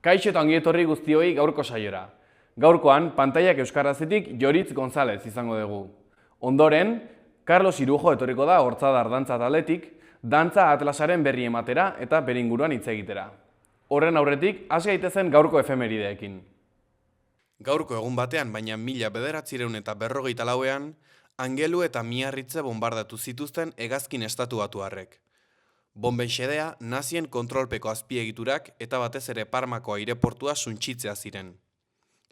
Kaixo eta ongi etorri guztioi gaurko saiora. Gaurkoan, pantaiak euskarazetik Joritz González izango dugu. Ondoren, Carlos Irujo etorriko da Hortzadar dantza taldetik, dantza atlasaren berri ematera eta bere inguruan hitz egitera. Horren aurretik, hasi gaitezen gaurko efemerideekin. Gaurko egun batean, baina 1944ean, Angelu eta Miarritze bombardatu zituzten hegazkin estatubatuarrek. Bonben xedea, nazien kontrolpeko azpiegiturak eta batez ere Parmako aireportua suntsitzea ziren.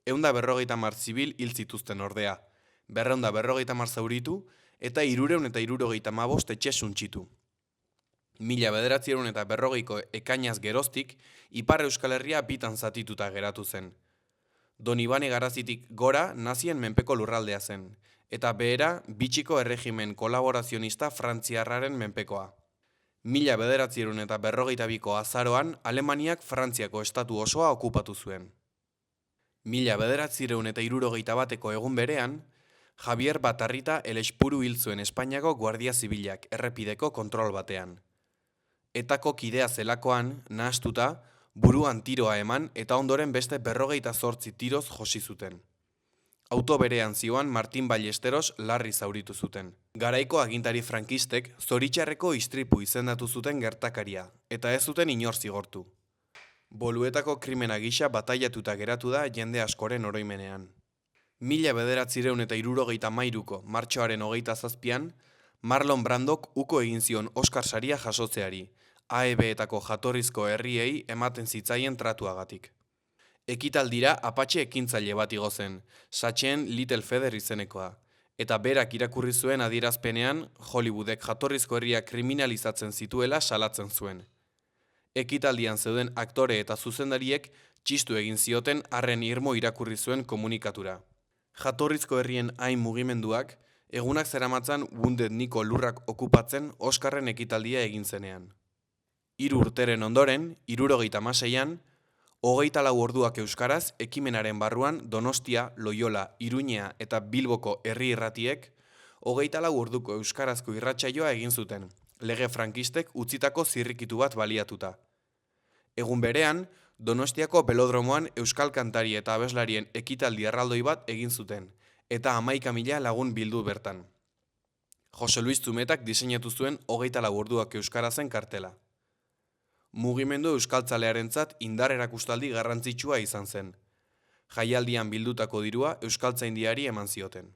150 zibil hil zituzten ordea, 250 zauritu eta 375 etxe suntsitu. 1940ko ekainaz geroztik, Ipar Euskal Herria bitan zatituta geratu zen. Donibane Garazitik gora nazien menpeko lurraldea zen, eta behera bitxiko erregimen kolaborazionista frantziarraren menpekoa. 1942ko azaroan Alemaniak Frantziako estatu osoa okupatu zuen. 1971ko egun berean, Javier Batarrita Elespuru hil zuen Espainiako Guardia Zibilak errepideko kontrol batean. Etako kidea zelakoan, nahastuta, buruan tiroa eman eta ondoren beste 58 tiroz josi zuten. Auto berean zioan Martin Ballesteros larri zauritu zuten. Garaiko agintari frankistek zoritxarreko istripu izendatu zuten gertakaria, eta ez zuten inor zigortu. Boluetako krimena gisa batailatuta geratu da jende askoren oroimenean. 1973ko martxoaren 27an, Marlon Brandok uko egin zion Oscar saria jasotzeari, AEB-etako jatorrizko herriei ematen zitzaien tratuagatik. Ekitaldira Apache ekintzaile bat igo zen, Satchen Little Feather izenekoa, eta berak irakurri zuen adierazpenean Hollywoodek jatorrizko herria kriminalizatzen zituela salatzen zuen. Ekitaldian zeuden aktore eta zuzendariek txistu egin zioten harren irmo irakurri zuen komunikatura. Jatorrizko herrien hain mugimenduak, egunak zeramatzan Wounded Knee-ko lurrak okupatzen Oskarren ekitaldia egin zenean. 3 urteren ondoren, 1976an, 24 orduak euskaraz ekimenaren barruan Donostia, Loiola, Iruñea eta Bilboko herri irratiek 24 orduko euskarazko irratsaioa egin zuten, lege frankistek utzitako zirrikitu bat baliatuta. Egun berean, Donostiako belodromoan euskal kantari eta abeslarien ekitaldi erraldoi bat egin zuten, eta 11.000 lagun bildu bertan. Jose Luis Zumetak diseinatu zuen 24 orduak euskarazen kartela. Mugimendu euskaltzalearentzat indar erakustaldi garrantzitsua izan zen. Jaialdian bildutako dirua euskaltzaindiari eman zioten.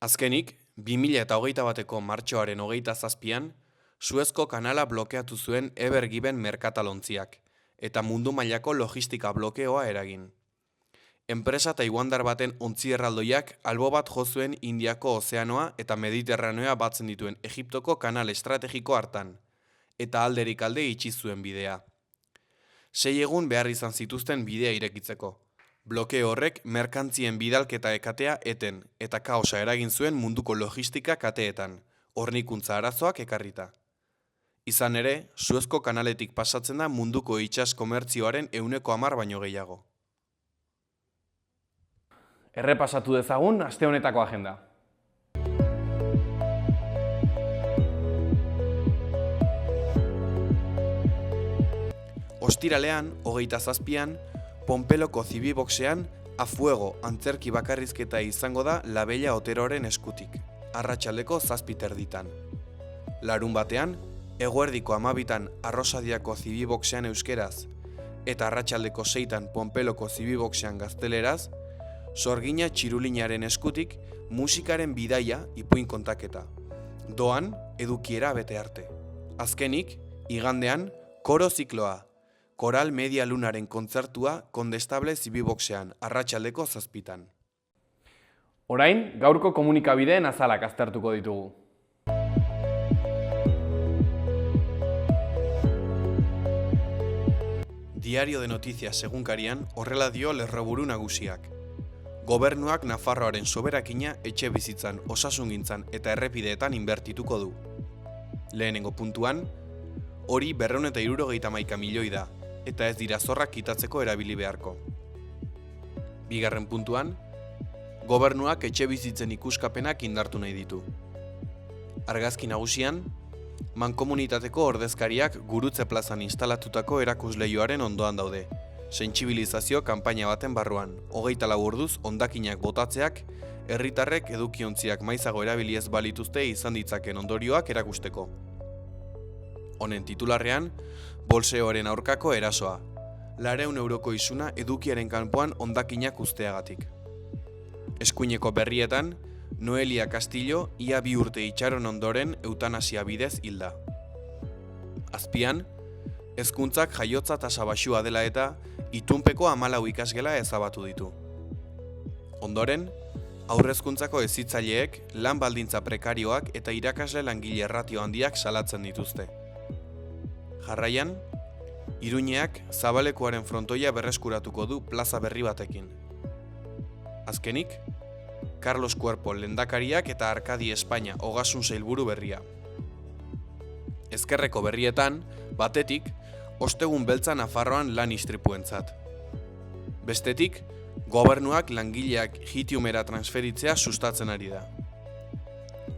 Azkenik, 2021ko martxoaren 27an, Suezko kanala blokeatu zuen Ever Given merkatalontziak, eta mundu mailako logistika blokeoa eragin. Enpresa taiwandar baten ontzi erraldoiak albo bat jo zuen Indiako ozeanoa eta Mediterraneoa batzen dituen Egiptoko kanal estrategiko hartan, eta alderik alde itxi zuen bidea. 6 egun behar izan zituzten bidea irekitzeko. Blokeo horrek merkantzien bidalketa ekatea eten, eta kaosa eragin zuen munduko logistika kateetan, hornikuntza arazoak ekarrita. Izan ere, Suezko kanaletik pasatzen da munduko itsas komertzioaren 10% baino gehiago. Errepasatu dezagun aste honetako agenda. Ostiralean, 27an, Pompeloko zibiboxean, A Fuego antzerki bakarrizketa izango da La Bella Oteroren eskutik, arratsaldeko 7:00 Larun batean, eguerdiko 12an Arrosadiako zibiboxean euskeraz, eta arratsaldeko 6an Pompeloko zibiboxean gazteleraz, Sorgina Txirulinaren eskutik, musikaren bidaia ipuin kontaketa. Doan, edukiera bete arte. Azkenik, igandean, koro zikloa. Koral Media Lunaren kontzertua Kondestable zibiboxean, arratsaldeko 7:00. Orain, gaurko komunikabideen azalak aztertuko ditugu. Diario de Noticias egunkarian horrela dio lerroburu nagusiak. Gobernuak Nafarroaren soberakina etxe bizitzan, osasungintzan eta errepideetan inbertituko du. Lehenengo puntuan, hori 271 milioi da, eta ez dira zorrak kitatzeko erabili beharko. Bigarren puntuan, gobernuak etxe bizitzen ikuskapenak indartu nahi ditu. Argazki nagusian, mankomunitateko ordezkariak Gurutze plazan instalatutako erakusleihoaren ondoan daude. Sentsibilizazio kanpaina baten barruan, 24 orduz hondakinak botatzeak, herritarrek edukiontziak maizago erabili ez balituzte izan ditzaken ondorioak erakusteko. Honen titularrean, bolseoaren aurkako erasoa. 400 euroko isuna edukiaren kanpoan hondakinak uzteagatik. Eskuineko berrietan, Noelia Castillo ia 2 urte itxaron ondoren eutanasia bidez hilda. Azpian, hezkuntzak jaiotza tasa baxua dela eta itunpeko 14 ikasgela ezabatu ditu. Ondoren, haurrezkuntzako hezitzaileek lan baldintza prekarioak eta irakasle langile erratio handiak salatzen dituzte. Jarraian, Iruñeak Zabalekuaren frontoia berreskuratuko du plaza berri batekin. Azkenik, Carlos Cuerpo lehendakariak eta Arkadi Espainia ogasun sailburu berria. Ezkerreko berrietan, batetik, ostegun beltza Nafarroan lan istripuentzat. Bestetik, gobernuak langileak Gitiumera transferitzea sustatzen ari da.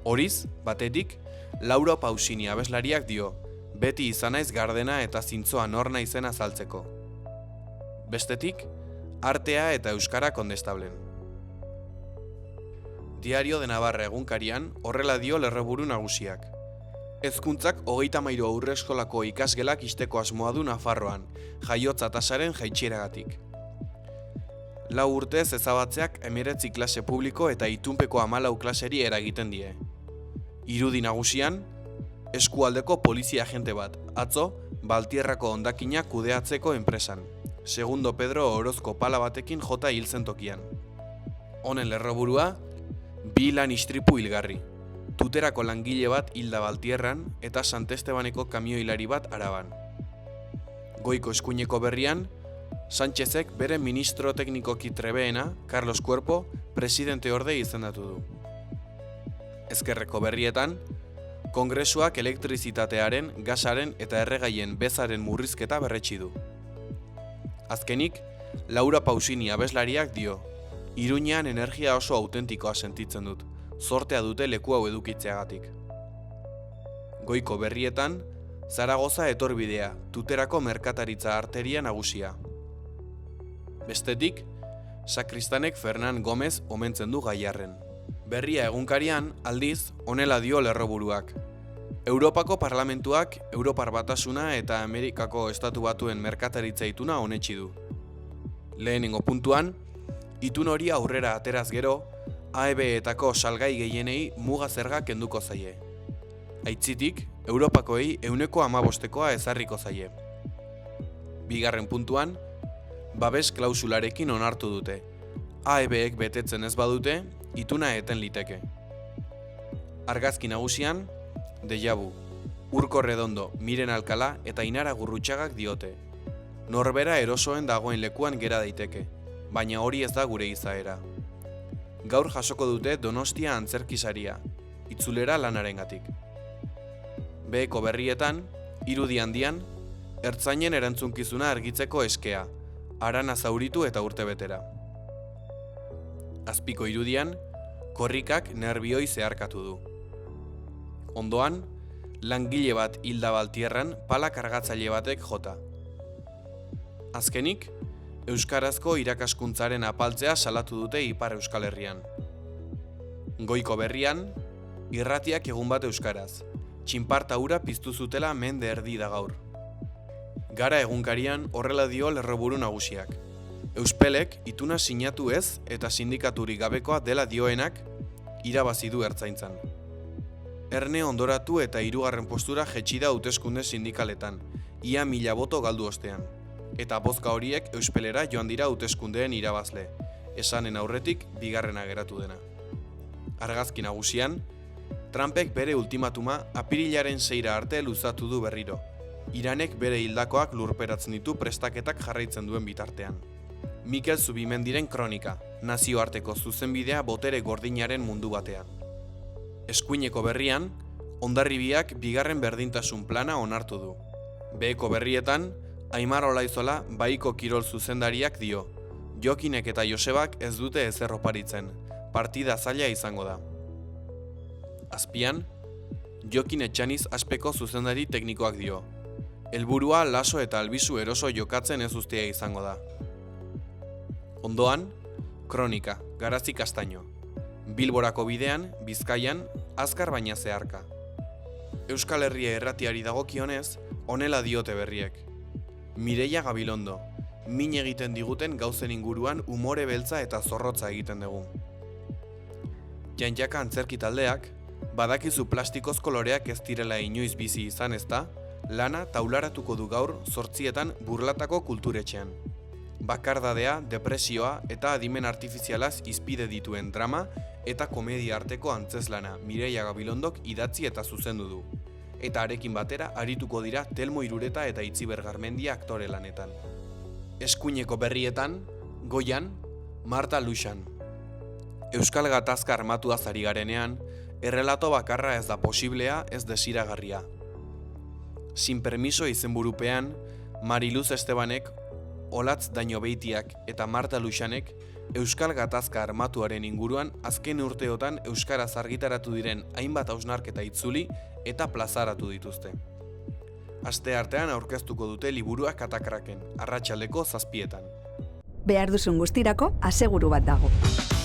Horiz, batetik, Laura Pausini abeslariak dio, beti izan naiz gardena eta zintzoa nor naizen azaltzeko. Bestetik, artea eta euskara kondestablen. Diario de Navarra egunkarian horrela dio lerroburu nagusiak. Hezkuntzak 33 aurreskolako ikasgelak ixteko asmoa du Nafarroan, jaiotza tasaren jaitsieragatik. 4 urtez ezabatzeak 19 klase publiko eta itunpeko 14 klaseri eragiten die. Irudi nagusian, eskualdeko polizia agente bat, atzo, Baltierrako hondakinak kudeatzeko enpresan. Segundo Pedro Orozko pala batekin jota hil zen tokian. Honen lerroburua, 2 lan istripu hilgarri. Tuterako langile bat hilda Baltierran eta Sant Estebaneko kamioilari bat Araban. Goiko eskuineko berrian, Sánchezek bere ministro teknikoki trebeena, Carlos Cuerpo, presidente orde izendatu du. Ezkerreko berrietan, Kongresuak elektrizitatearen, gasaren eta erregaien bezaren murrizketa berretsi du. Azkenik, Laura Pausini abeslariak dio, Iruñean energia oso autentikoa sentitzen dut, zortea dute leku hau edukitzeagatik. Goiko berrietan, Zaragoza etorbidea, Tuterako merkataritza arteria nagusia. Bestetik, sakristanek Fernan Gomez omentzen du Gaiarren. Berria egunkarian, aldiz, honela dio lerroburuak. Europako Parlamentuak, Europar Batasuna eta Amerikako Estatu Batuen merkataritza ituna onetsi du. Lehenengo puntuan, itun hori aurrera ateraz gero, AEB-etako salgai gehienei muga zerga kenduko zaie. Aitzitik, Europakoei 15%koa ezarriko zaie. Bigarren puntuan, babes klausularekin onartu dute. AEB-ek betetzen ez badute, ituna eten liteke. Argazki nagusian, Dejavu, Urko Redondo, Miren Alcala eta Inara Gurrutxagak diote. Norbera erosoen dagoen lekuan gera daiteke, baina hori ez da gure izaera. Gaur jasoko dute Donostia antzerkisaria, itzulera lanarengatik. Beheko berrietan, irudi handian, ertzainen erantzunkizuna argitzeko eskea, harana zauritu eta urtebetera. Azpiko irudian, korrikak nerbioi zeharkatu du. Ondoan, langile bat hilda Baltierran pala kargatzaile batek jota. Azkenik, euskarazko irakaskuntzaren apaltzea salatu dute Ipar Euskal Herrian. Goiko berrian, irratiak egun bat euskaraz, txinparta hura piztu zutela mende erdi da gaur. Gara egunkarian horrela dio lerroburu nagusiak. Euspelek ituna sinatu ez eta sindikaturik gabekoa dela dioenak irabazi du ertzaintzan. Erne ondoratu eta 3. postura jetxi da hauteskunde sindikaletan, ia 1000 boto galdu ostean. Eta bozka horiek Euspelera joan dira hauteskundeen irabazle, esanen aurretik 2. geratu dena. Argazki nagusian, Trumpek bere ultimatuma apirilaren 6 arte luzatu du berriro. Iranek bere hildakoak lurperatzen ditu prestaketak jarraitzen duen bitartean. Mikel Zubimendiren kronika, nazioarteko zuzenbidea botere gordinaren mundu batean. Eskuineko berrian, Hondarribiak 2. berdintasun plana onartu du. Beheko berrietan, Aimar Olaizola Baiko kirol zuzendariak dio, Jokinek eta Josebak ez dute ezer oparitzen, partida zaila izango da. Azpian, Jokin Etxaniz aspeko zuzendari teknikoak dio. Helburua laso eta albizu eroso jokatzen ez uztea izango da. Ondoan, kronika, Garazi Kastaino. Bilborako bidean, Bizkaian, azkar baina zeharka. Euskal Herria irratiari dagokionez, honela diote berriek. Mireia Gabilondo, min egiten diguten gauzen inguruan umore beltza eta zorrotza egiten dugu. Janjaka antzerki taldeak, badakizu plastikoz koloreak ez direla inoiz bizi izan ezta, lana taularatuko du gaur 8etan Burlatako kulturetxean. Bakardadea, depresioa eta adimen artifizialaz izpide dituen drama eta komedia arteko antzeslana Mireia Gabilondok idatzi eta zuzendu du. Eta arekin batera arituko dira Telmo Irureta eta Itziber Garmendia aktore lanetan. Eskuineko berrietan, Goian, Marta Luxan. Euskal gatazka armatuaz ari garenean, errelato bakarra ez da posiblea, ez desiragarria. Sin permiso izenburupean, Mariluz Estebanek, Olatz Dañobeitiak eta Marta Luxanek Euskal gatazka armatuaren inguruan azken urteotan euskaraz argitaratu diren hainbat hausnarketa itzuli eta plazaratu dituzte. Asteartean aurkeztuko dute liburua Katakraken, arratsaldeko 7:00. Behar duzun guztirako aseguru bat dago.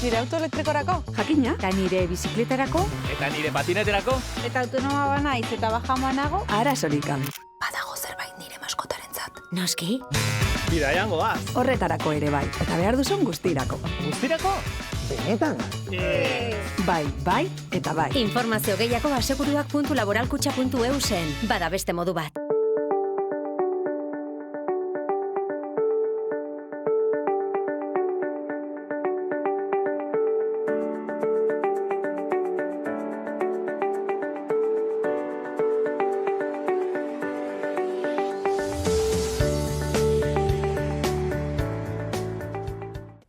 Nire auto elektrikorako? Jakina, eta nire bizikletarako, Eta nire patineterako? Eta autonoma banaiz eta bajamoa nago? arazorik gabe. Badago zerbait nire maskotarentzat. Noski, Bidaian goaz. horretarako ere bai, eta behar duzun guztirako. Guztirako? Benetan? Bai, bai, eta bai. Informazio gehiago aseguruak.laboralkutxa.eu bada beste modu bat.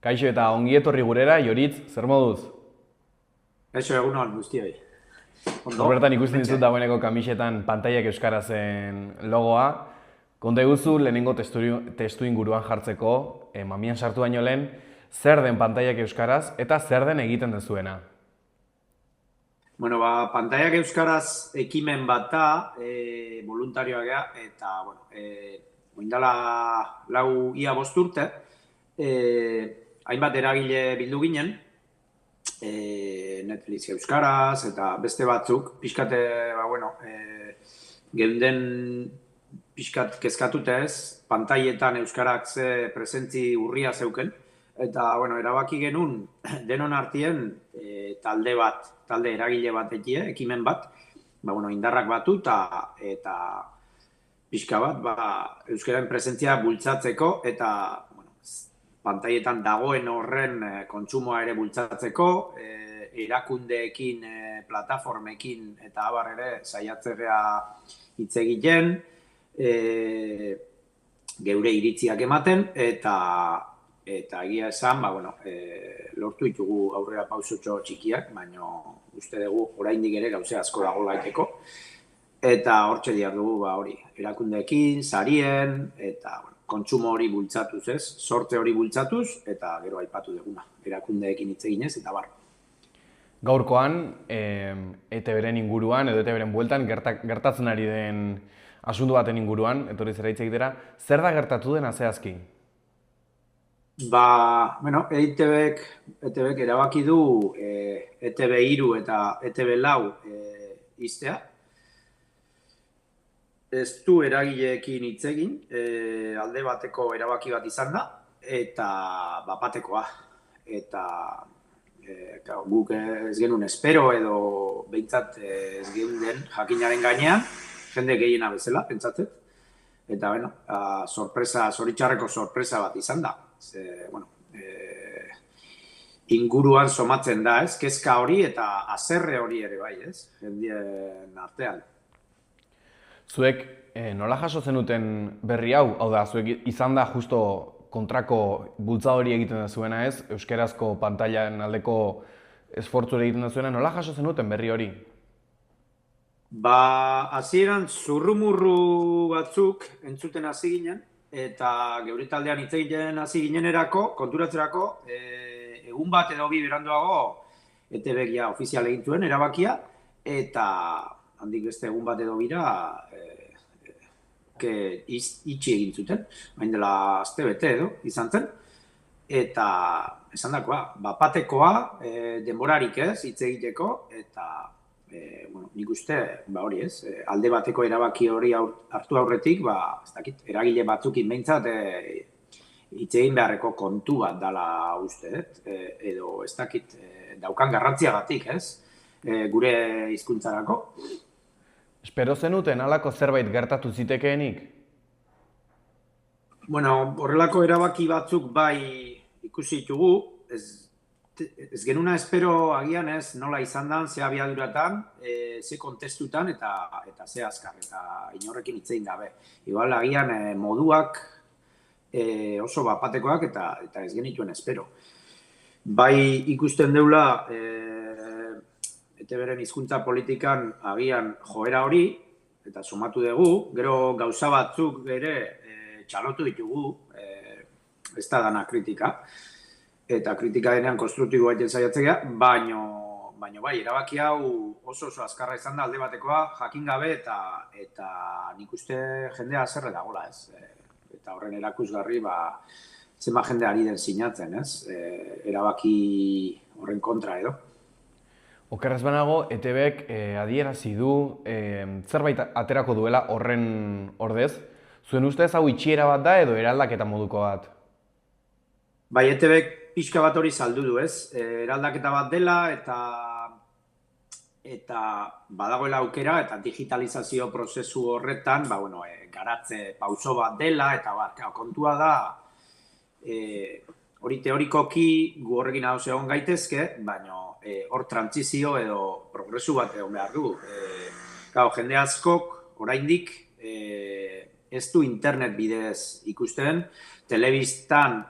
Kaixo eta ongi etorri gurera, Joritz, zer moduz? Eso egunon guztioi. Horbertan ikusten dizut dagoeneko kamisetan pantaiak euskarazen logoa. Konta eguzu lehenengo testu inguruan jartzeko, mamian sartu baino lehen, zer den pantaiak euskaraz eta zer den egiten dezuena? Bueno, pantaiak euskaraz ekimen bat da, voluntarioa gea, eta, bueno, oindala ia 5 urte, hainbat eragile bildu ginen, Netflix euskaraz eta beste batzuk, pixkate, geunden pixkat kezkatuta ez, pantaietan euskarak ze presentzi urria zeuken, eta, erabaki genuen denon artien talde eragile bat ekimen bat, indarrak batu eta pixka bat, euskaren presentzia bultzatzeko eta pantaietan dagoen horren kontsumoa ere bultzatzeko, erakundeekin, plataformekin eta abar ere saiatzea hitz egiten, geure iritziak ematen eta egia esan, lortu ditugu aurrera pausotxo txikiak, baina uste dugu oraindik ere gauze asko dago laiteko. Eta hortxe diardugu hori, erakundeekin, sarien, eta kontsumo hori bultzatuz ez, sorte hori bultzatuz, eta gero aipatu duguna, erakundeekin hitz eginez, eta bar. Gaurkoan, ETB-ren inguruan edo ETB-ren bueltan gertatzen ari den asuntu baten inguruan, etorri zera hitz egitera, zer da gertatu dena zehazki? ETB-ek erabaki du ETB3 eta ETB4 iztea. Ez du eragileekin hitz egin, alde bateko erabaki bat izan da, eta bapatekoa. Eta guk ez genuen espero edo behintzat ez geunden jakinaren gainean, jende gehiena bezala, pentsatzen. Eta, zoritxarreko sorpresa bat izan da. Inguruan somatzen da, ez? Kezka hori eta haserre hori ere bai, ez? Jendien artean. Zuek nola jaso zenuten berri hau? Hau da, zuek izan da justo kontrako bultza hori egiten duzuena ez? Euskerazko pantailan aldeko esfortzu egiten duzuena, nola jaso zenuten berri hori? Hasieran zurrumurru batzuk entzuten hasi ginen, eta geure taldean hitz egiten hasi ginenerako, konturatzerako, egun bat edo bi beranduago ETB-ek ofizial egin zuen erabakia, eta handik beste egun bat edo bira, itxi egin zuten, bain dela astebete edo izan zen, eta esan dakoa, bapatekoa, denborarik ez, hitz egiteko, eta nik uste, hori ez, alde bateko erabaki hori hartu aurretik, ez dakit, eragile batzukin behintzat, hitz egin beharreko kontu bat dala uste, edo ez dakit, daukan garrantziagatik, ez, gure hizkuntzarako. Espero zenuten halako zerbait gertatu zitekeenik? Bueno, horrelako erabaki batzuk bai ikusi ditugu, ez genuna espero agian ez nola izan dan, ze abiaduratan, ze kontestutan eta ze azkar, eta inorrekin hitz egin gabe. Igual agian moduak oso bapatekoak eta ez genituen espero. Bai ikusten deula, ETB-ren hizkuntza politikan agian joera hori, eta sumatu dugu, gero gauza batzuk ere txalotu ditugu, ez da dana kritika, eta kritika denean konstruktibo baiten saiatzea, baino bai, erabaki hau oso azkarra izan da alde batekoa, jakin gabe eta nik uste jendea zerre dagoela, ez? Eta horren erakusgarri, zema jende ari den sinatzen, ez? Erabaki horren kontra edo. Okerrez banago, ETB-ek adierazi du zerbait aterako duela horren ordez. Zuen ustez hau itxiera bat da edo eraldaketa moduko bat? Bai, ETB-ek pixka bat hori saldu du, ez? Eraldaketa bat dela eta badagoela aukera eta digitalizazio prozesu horretan, garatze pauso bat dela eta kontua da, hori teorikoki gu horrekin hau egon gaitezke, baina hor trantzizio edo progresu bat egon behar du. Jende askok oraindik ez du internet bidez ikusten, telebistan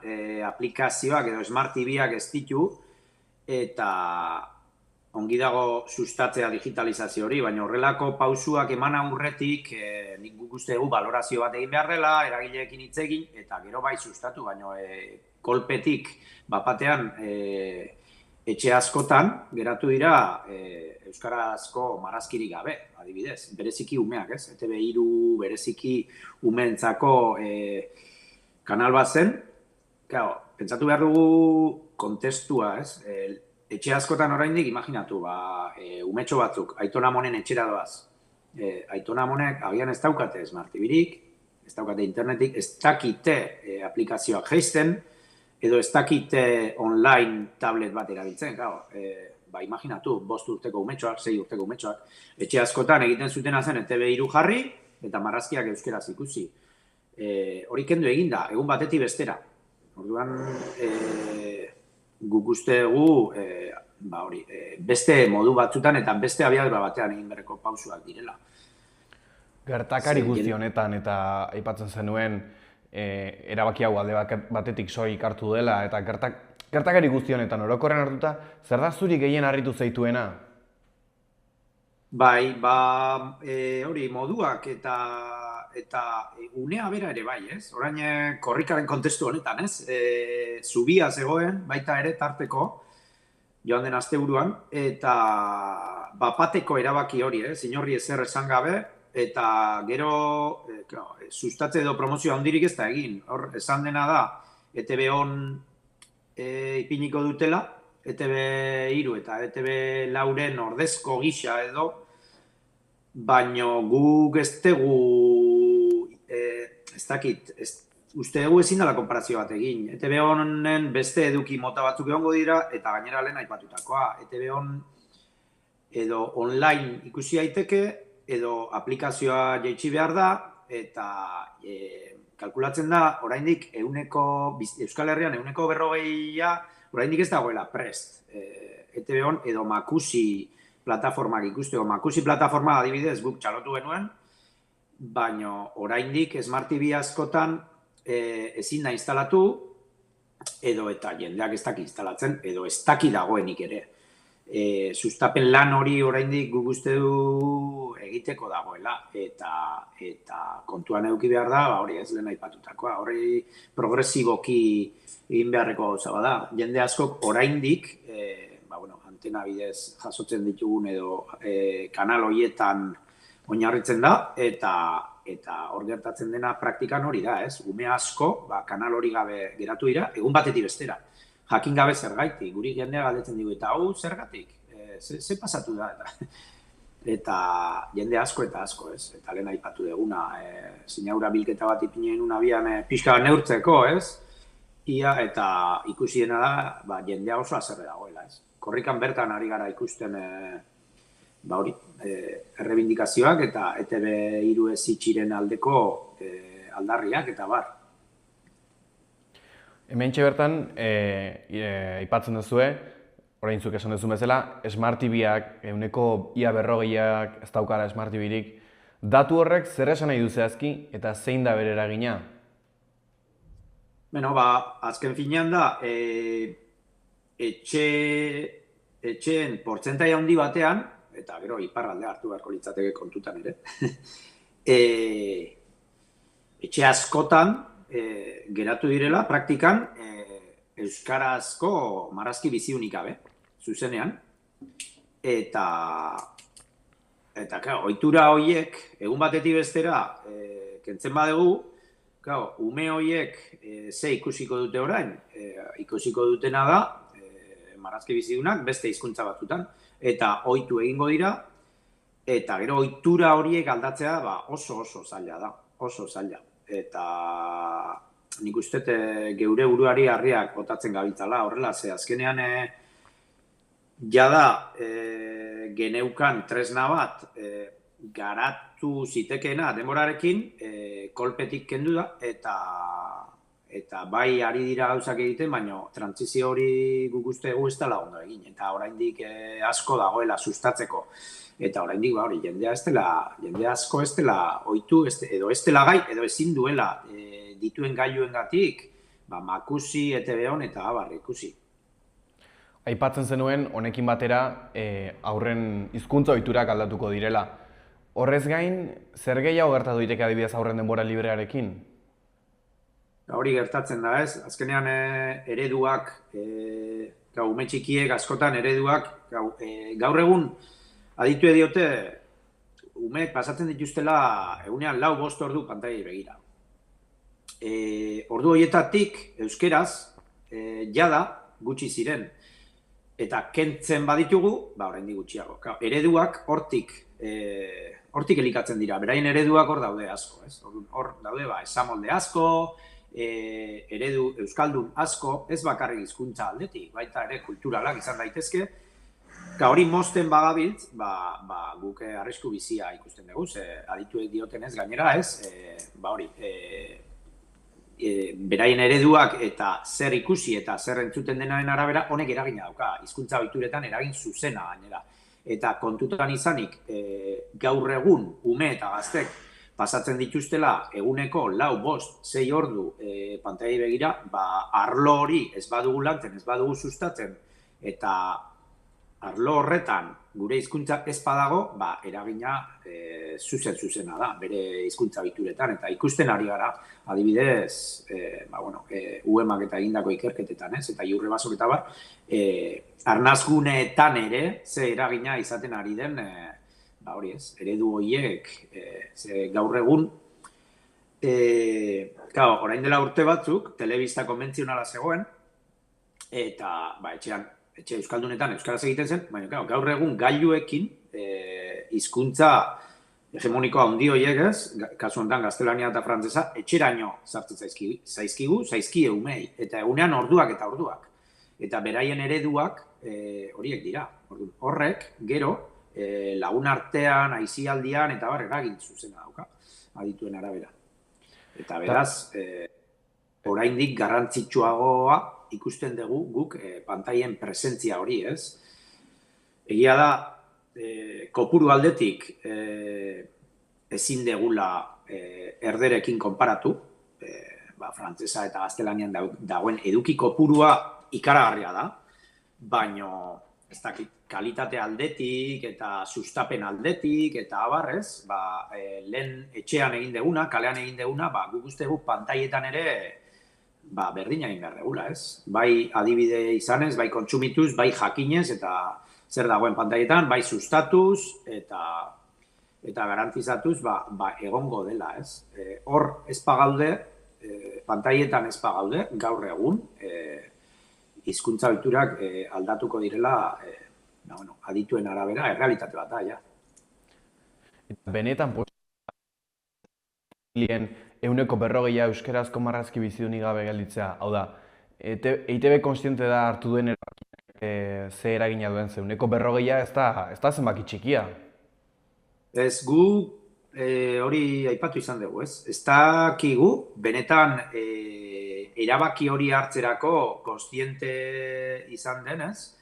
aplikazioak edo smart TV-ak ez ditu, eta ongi dago sustatzea digitalizazio hori, baina horrelako pausuak eman aurretik nik guk uste dugu balorazio bat egin behar dela, eragileekin hitz egin, eta gero bai sustatu, baina kolpetik bapatean etxe askotan geratu dira euskarazko marrazkirik gabe, adibidez, bereziki umeak, ez? ETB3 bereziki umeentzako kanal bat zen, pentsatu behar dugu kontestua, ez? Etxe askotan oraindik, imaginatu, umetxo batzuk, Aiton Amonen etxera doaz. Aiton Amonek agian ez daukate Smart TV-rik, ez daukate internetik, ez dakite aplikazioak jaisten, edo ez dakite online tablet bat erabiltzen, imaginatu, 5 urteko umetxoak, 6 urteko umetxoak, etxe askotan egiten zutena zen ETB3 jarri, eta marrazkiak euskeraz ikusi. Hori kendu eginda, egun batetik bestera. Orduan, guk uste dugu, beste modu batzutan eta beste abiadura batean egin berreko pausuak direla. Gertakari guzti honetan eta aipatzen zenuen erabaki hau alde batetik soilik hartu dela eta gertakari guzti honetan orokorren hartuta, zer da zuri gehien harritu zaituena? Bai, hori moduak eta unea bera ere bai, ez? Orain korrikaren kontestu honetan, ez? Zubia zegoen, baita ere tarteko, joan den asteburuan, eta bapateko erabaki hori, inorri ezer esan gabe, eta gero sustatze edo promozio handirik ez da egin. Hor, esan dena da, ETB-on ipiniko dutela, ETB3 eta ETB4-en ordezko gisa edo, baino guk ez dugu, ez dakit, uste dugu ezin dela konparazio bat egin. ETB-onen beste eduki mota batzuk egongo dira, eta gainera lehen aipatutakoa. ETB-on edo online ikusi daiteke, edo aplikazioa jaitsi behar da, eta kalkulatzen da, oraindik Euskal Herrian 40%, oraindik ez dagoela prest. ETB-on edo Makusi plataformak ikusteko. Makusi plataforma adibidez guk txalotu genuen, baina oraindik Smart TV askotan ezin da instalatu, edo eta jendeak ez daki instalatzen, edo ez daki dagoenik ere. Sustapen lan hori oraindik guk uste du egiteko dagoela eta kontuan eduki behar da, hori ez lehen aipatutakoa, hori progresiboki egin beharreko gauza bada. Jende askok oraindik antena bidez jasotzen ditugun edo kanal horietan oinarritzen da, eta hor gertatzen dena praktikan hori da, ez? Ume asko, kanal hori gabe geratu dira, egun batetik bestera. Jakin gabe zergaitik, guri jendea galdetzen digu, eta hau zergatik, ze pasatu da, eta jende asko eta asko, ez? Eta lehen aipatu deguna, sinaura bilketa bat ipinen abian pixka neurtzeko, ez? Eta ikusiena da, jendea oso azerre dagoela, ez? Korrikan bertan ari gara ikusten, errebindikazioak eta ETB 3 ez itxiren aldeko aldarriak eta bar. Hementxe bertan, aipatzen duzue, orain zuk esan duzu bezala, Smart TV-ak, ehuneko ia 40ak ez daukala Smart TV-rik. Datu horrek zer esan nahi du zehazki eta zein da bere eragina? Beno, azken finean da, etxeen portzentai handi batean, eta gero iparraldea hartu beharko litzateke kontutan ere, etxe askotan geratu direla praktikan euskarazko marrazki biziunik gabe, zuzenean, eta ohitura horiek egun batetik bestera kentzen badugu, ume horiek ze ikusiko dute orain, ikusiko dutena da marrazki bizidunak beste hizkuntza batzutan, eta ohitu egingo dira, eta gero ohitura horiek aldatzea oso zaila da, oso zaila. Eta nik uste geure buruari harriak botatzen gabiltzala, horrela, ze azkenean jada geneukan tresna bat garatu zitekeena demorarekin kolpetik kendu da, eta bai ari dira gauzak egiten, baina trantzizio hori guk uste egu ez dela ondo egin, eta oraindik asko dagoela sustatzeko. Eta oraindik hori jende asko ez dela ohitu, edo ez dela gai, edo ezin duela dituen gailuengatik, makusi, ETB-on eta abar ikusi. Aipatzen zenuen, honekin batera, aurren hizkuntza ohiturak aldatuko direla. Horrez gain, zer gehiago gertatu daiteke adibidez aurren denbora librearekin? Hori gertatzen da, ez? Azkenean ereduak, ume txikiek askotan ereduak, gaur egun aditu diote, umeek pasatzen dituztela egunean 4-5 ordu pantailei begira. Ordu horietatik, euskeraz, jada gutxi ziren. Eta kentzen baditugu, oraindik gutxiago. Ereduak hortik elikatzen dira, beraien ereduak hor daude asko, ez? Hor daude, esamolde asko, eredu euskaldun asko, ez bakarrik hizkuntza aldetik, baita ere kulturalak izan daitezke. Hori mozten bagabiltz, guk arrisku bizia ikusten dugu, adituek diotenez gainera ez, beraien ereduak eta zer ikusi eta zer entzuten denaren arabera, honek eragina dauka, hizkuntza ohituretan eragin zuzena gainera. Eta kontutan izanik, gaur egun ume eta gaztek pasatzen dituztela eguneko 4-5-6 ordu pantailei begira, arlo hori ez badugu lantzen, ez badugu sustatzen, eta arlo horretan gure hizkuntza ez badago, eragina zuzena da, bere hizkuntza ohituretan, eta ikusten ari gara, adibidez, UEMak eta egindako ikerketetan, ez, eta Iurre Basok eta bar, arnazguneetan ere, ze eragina izaten ari den, hori ez, eredu horiek, gaur egun, orain dela urte batzuk, telebista konbentzionala zegoen, eta etxe euskaldunetan euskaraz egiten zen, baina gaur egun gailuekin hizkuntza hegemonikoa handi horiek ez, kasu honetan gaztelania eta frantsesa, etxeraino sartzen zaizkie umei, eta egunean orduak eta orduak. Eta beraien ereduak horiek dira. Horrek, gero, lagun artean, aisialdian, eta eragin zuzena dauka, adituen arabera. Eta beraz, oraindik garrantzitsuagoa ikusten dugu guk pantaien presentzia hori, ez? Egia da, kopuru aldetik ezin degula erderekin konparatu, frantsesa eta gaztelanian dagoen eduki kopurua ikaragarria da, baino ez dakit kalitate aldetik eta sustapen aldetik eta abarrez, lehen etxean egin deguna, kalean egin deguna, guk uste guk pantaietan ere berdina egin behar degula, ez? Bai adibide izanez, bai kontsumituz, bai jakinez, eta zer dagoen pantaietan, bai sustatuz, eta eta garantizatuz egongo dela, ez? Hor ez pagaude, pantaietan ez pagaude, gaur egun, hizkuntza ohiturak aldatuko direla, adituen arabera, errealitate bat da, ja. Benetan, familien 40% euskerazko marrazki bizidunik gabe gelditzea, hau da, EITB konstiente da hartu duen ze eragina duen ze, 40% ez da zenbaki txikia. Ez gu hori aipatu izan dugu, ez? Ez dakigu, benetan erabaki hori hartzerako konstiente izan denez,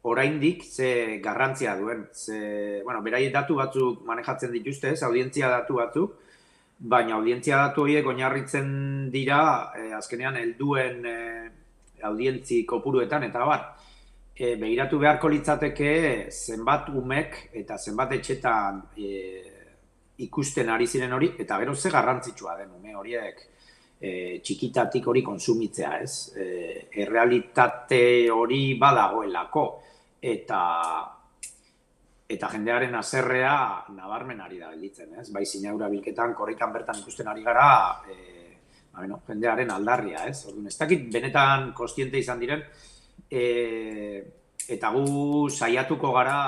oraindik ze garrantzia duen. Beraiek datu batzuk manejatzen dituzte, ez, audientzia datu batzuk, baina audientzia datu horiek oinarritzen dira azkenean helduen audientzi kopuruetan eta bar. Begiratu beharko litzateke zenbat umek eta zenbat etxetan ikusten ari ziren hori, eta gero ze garrantzitsua den ume horiek txikitatik hori konsumitzea, ez? Errealitate hori badagoelako, eta jendearen haserrea nabarmen ari da gelditzen, ez? Bai sinaura bilketan korrikan bertan ikusten ari gara, jendearen aldarria, ez? Orduan, ez dakit benetan kontziente izan diren, eta gu saiatuko gara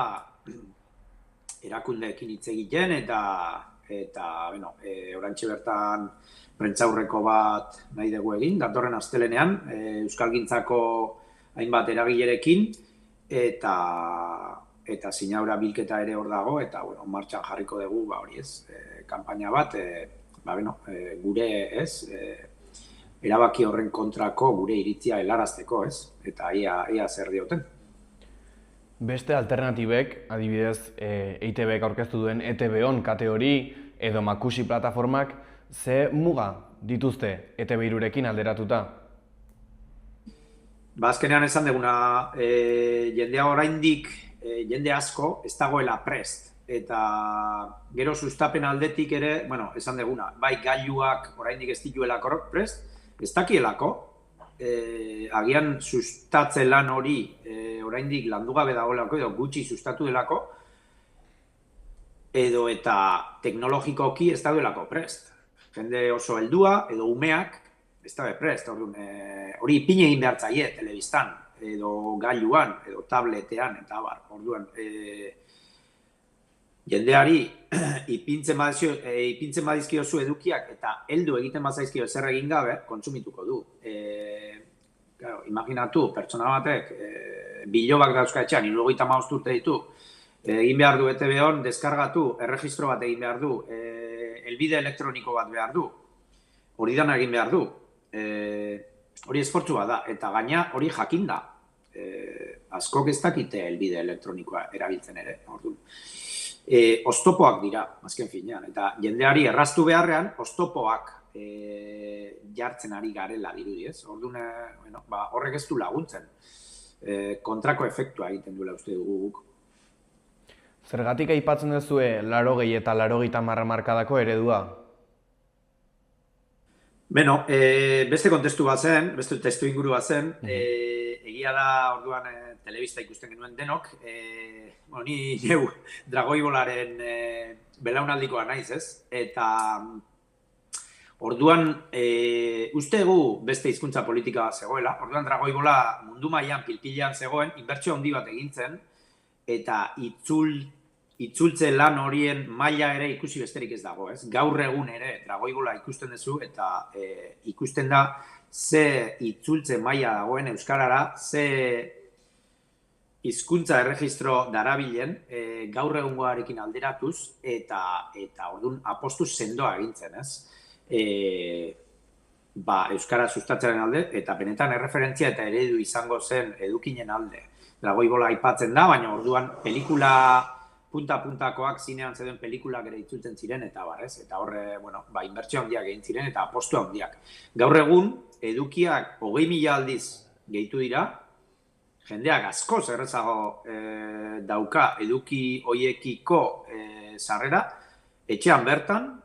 erakundeekin hitz egiten eta oraintxe bertan prentsaurreko bat nahi dugu egin, datorren astelenean, Euskalgintzako hainbat eragilerekin, eta sinaura bilketa ere hor dago, eta martxan jarriko dugu, hori ez, kanpaina bat, gure, ez, erabaki horren kontrako gure iritzia helarazteko, ez, eta ia zer dioten. Beste alternatibek, adibidez, EITBek aurkeztu duen ETB-on kategori edo Makusi plataformak, ze muga dituzte ETB3rekin alderatuta? Azkenean esan duguna, jendea oraindik, jende asko ez dagoela prest. Eta gero sustapen aldetik ere, esan duguna, bai gailuak oraindik ez dituelako prest, ez dakielako, agian sustatze lan hori oraindik landu gabe dagoelako edo gutxi sustatu delako, edo eta teknologikoki ez daudelako prest. Jende oso heldua edo umeak ez daude prest, hori ipin egin behar zaie telebistan, edo gailuan, edo tabletean, eta bar, orduan, jendeari ipintzen badizkiozu edukiak eta heldu egiten bazaizkio zer egin gabe, kontsumituko du. Imaginatu, pertsona batek, bilobak dauzka etxean, 75 urte ditu, egin behar du ETB-on, deskargatu, erregistro bat egin behar du, helbide elektroniko bat behar du, hori dana egin behar du. Hori esfortzua da, eta gaina hori jakinda. Askok ez dakite helbide elektronikoa erabiltzen ere, orduan. Oztopoak dira, azken finean, eta jendeari erraztu beharrean, oztopoak jartzen ari garela dirudi, ez? Orduan, horrek ez du laguntzen. Kontrako efektua egiten duela uste dugu guk. Zergatik aipatzen duzue 80 eta 80 markadako eredua? Beste kontestu bat zen, beste testu inguru bat zen, egia da orduan telebista ikusten genuen denok, ni neu Dragoibolaren belaunaldikoa naiz, ez? Eta orduan uste gu beste hizkuntza politika zegoela, orduan Dragoibola mundu mailan pilpilean zegoen, inbertsio handi bat egin zen, eta itzultze lan horien maila ere ikusi besterik ez dago, ez? Gaur egun ere Dragoibola ikusten duzu eta ikusten da ze itzultze maila dagoen euskarara, ze hizkuntza erregistro darabilen gaur egungoarekin alderatuz eta orduan apostu sendoa egintzen, ez? Euskara sustatzearen alde eta benetan erreferentzia eta eredu izango zen edukinen alde. Dragoibola aipatzen da, baina orduan pelikula punta-puntakoak zinean zeuden pelikulak ere itzultzen ziren eta bar, ez? Eta horre, inbertsio handiak egin ziren eta apostu handiak. Gaur egun, edukiak 20.000 aldiz gehitu dira, jendeak askoz errezago dauka eduki hoiekiko sarrera, etxean bertan,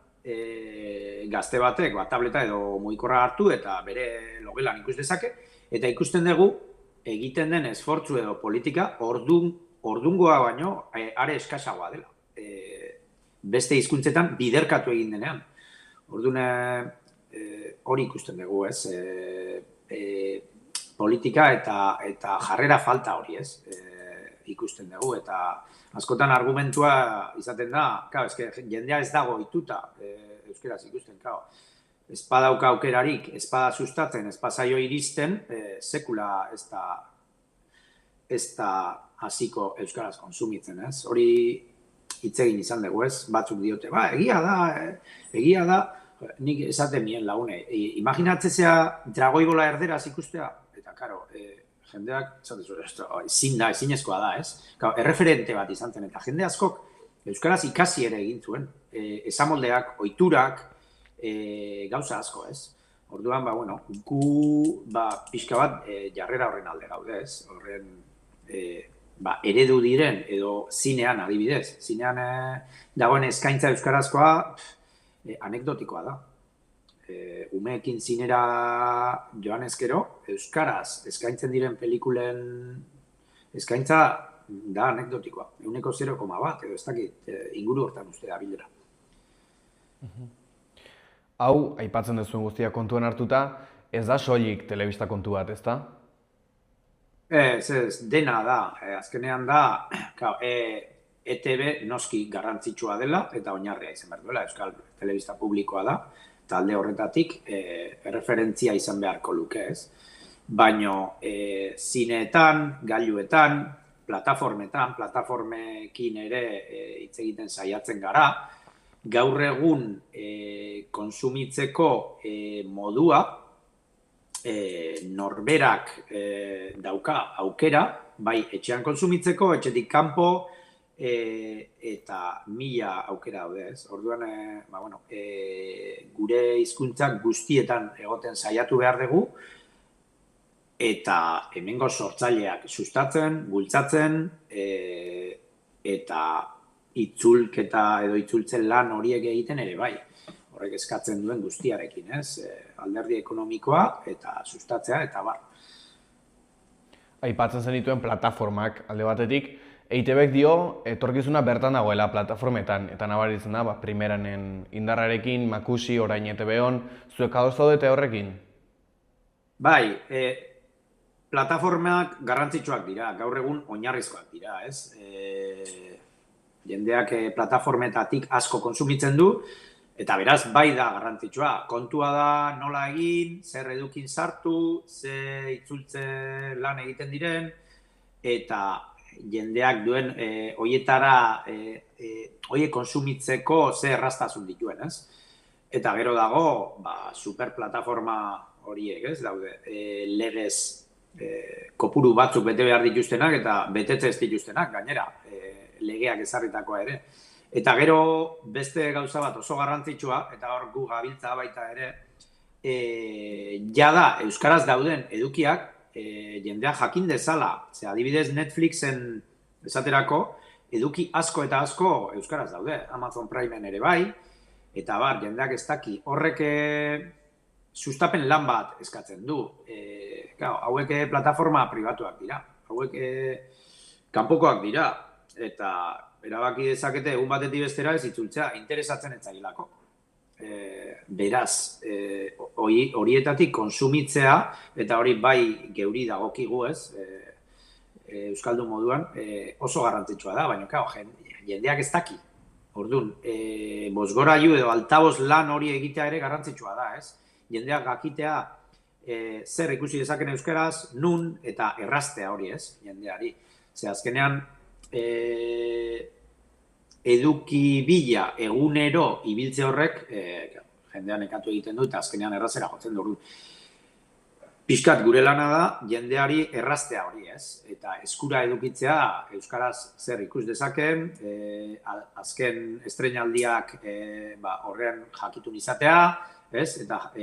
gazte batek, tableta edo mugikorra hartu eta bere logelan ikus dezake, eta ikusten dugu, egiten den esfortzu edo politika ordungoa baino are eskasagoa dela. beste hizkuntzetan biderkatu egin denean. Orduan, hori ikusten dugu, ez? Politika eta jarrera falta hori, ez? Ikusten dugu, eta askotan argumentua izaten da, jendea ez dago ohituta euskeraz ikusten, ez badauka aukerarik, ez bada sustatzen, ez bazaio iristen, sekula ez da hasiko euskaraz konsumitzen, ez? Hori hitz egin izan dugu, ez? Batzuk diote, egia da, nik esaten mien lagune. Imaginatzea dragoibola erderaz ikustea, eta, karo, jendeak, ezinezkoa da, ez? Erreferente bat izan zen, eta jende askok euskaraz ikasi ere egin zuen. Esamoldeak, ohiturak, gauza asko, ez? Orduan, gu pixka bat jarrera horren alde gaude, ez? Horren eredu diren edo zinean adibidez. Zinean dagoen eskaintza euskarazkoa anekdotikoa da. Umeekin zinera joan ezkero, euskaraz eskaintzen diren pelikulen eskaintza da anekdotikoa. 0,1 edo ez dakit inguru hortan uste da bildera. Hau, aipatzen duzuen guztia kontuan hartuta, ez da soilik telebista kontu bat, ez da? Ez, dena da. Azkenean da, ETB noski garrantzitsua dela eta oinarria izan behar duela, euskal telebista publikoa da, talde horretatik erreferentzia izan beharko luke, ez? Baina zineetan, gailuetan, plataformekin ere hitz egiten saiatzen gara, gaur egun konsumitzeko modua norberak dauka aukera, bai etxean konsumitzeko, etxetik kanpo, eta 1000 aukera daude, ez? Orduan, gure hizkuntzak guztietan egoten saiatu behar dugu, eta hemengo sortzaileak sustatzen, bultzatzen, eta itzulketa edo itzultzen lan horiek egiten ere bai. Horrek eskatzen duen guztiarekin, ez? Alderdi ekonomikoa eta sustatzea eta bar. Aipatzen zenituen plataformak alde batetik, EITBek dio etorkizuna bertan dagoela plataformetan, eta nabaritzen da, primeranen indarrarekin, Makusi, orain ETB-on, zuek ados zaudete horrekin? Bai, plataformak garrantzitsuak dira, gaur egun oinarrizkoak dira, ez? Jendeak plataformetatik asko konsumitzen du, eta beraz, bai da garrantzitsua. Kontua da nola egin, zer edukin sartu, ze itzultze lan egiten diren, eta jendeak duen hoietara, hoiek konsumitzeko ze erraztasun dituen, ez? Eta gero dago, superplataforma horiek, ez? Daude, legez kopuru batzuk bete behar dituztenak eta betetze ez dituztenak, gainera, legeak ezarritakoa ere. Eta gero beste gauza bat oso garrantzitsua, eta hor gu gabiltza baita ere, jada euskaraz dauden edukiak jendea jakin dezala. Ze adibidez Netflixen esaterako eduki asko eta asko euskaraz daude. Amazon Primeen ere bai, eta jendeak ez daki. Horrek sustapen lan bat eskatzen du. Hauek plataforma pribatuak dira. Hauek kanpokoak dira. Eta erabaki dezakete egun batetik bestera ez itzultzea interesatzen ez zailako. Beraz, horietatik konsumitzea, eta hori bai geuri dagokigu ez, euskaldun moduan, oso garrantzitsua da, baina jendeak ez daki. Orduan, bozgorailu edo altaboz lan hori egitea ere garrantzitsua da, ez? Jendeak jakitea zer ikusi dezaken euskaraz, nun eta erraztea hori, ez? Jendeari. Ze azkenean, eduki bila egunero ibiltze horrek, jendean ekatu egiten du eta azkenean errazera jotzen du. Pixkat gure lana da, jendeari erraztea hori, ez? Eta eskura edukitzea, euskaraz zer ikus dezaken, azken estreinaldiak horrean jakitun izatea, ez? Eta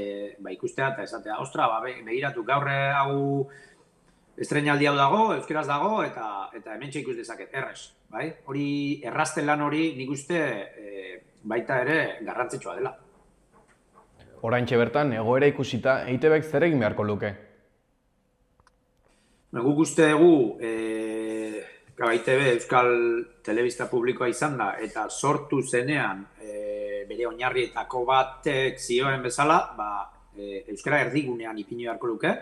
ikustea eta esatea, ostra, begiratu gaur hau estreinaldi hau dago, euskaraz dago, eta hementxe ikus dezaket, errez. Hori, errazten lan hori nik uste baita ere garrantzitsua dela. Oraintxe bertan, egoera ikusita, EITBek zer egin beharko luke? Guk uste dugu ITB Euskal Telebista Publikoa izan da, eta sortu zenean bere oinarrietako batek zioen bezala, euskara erdigunean ipini beharko luke,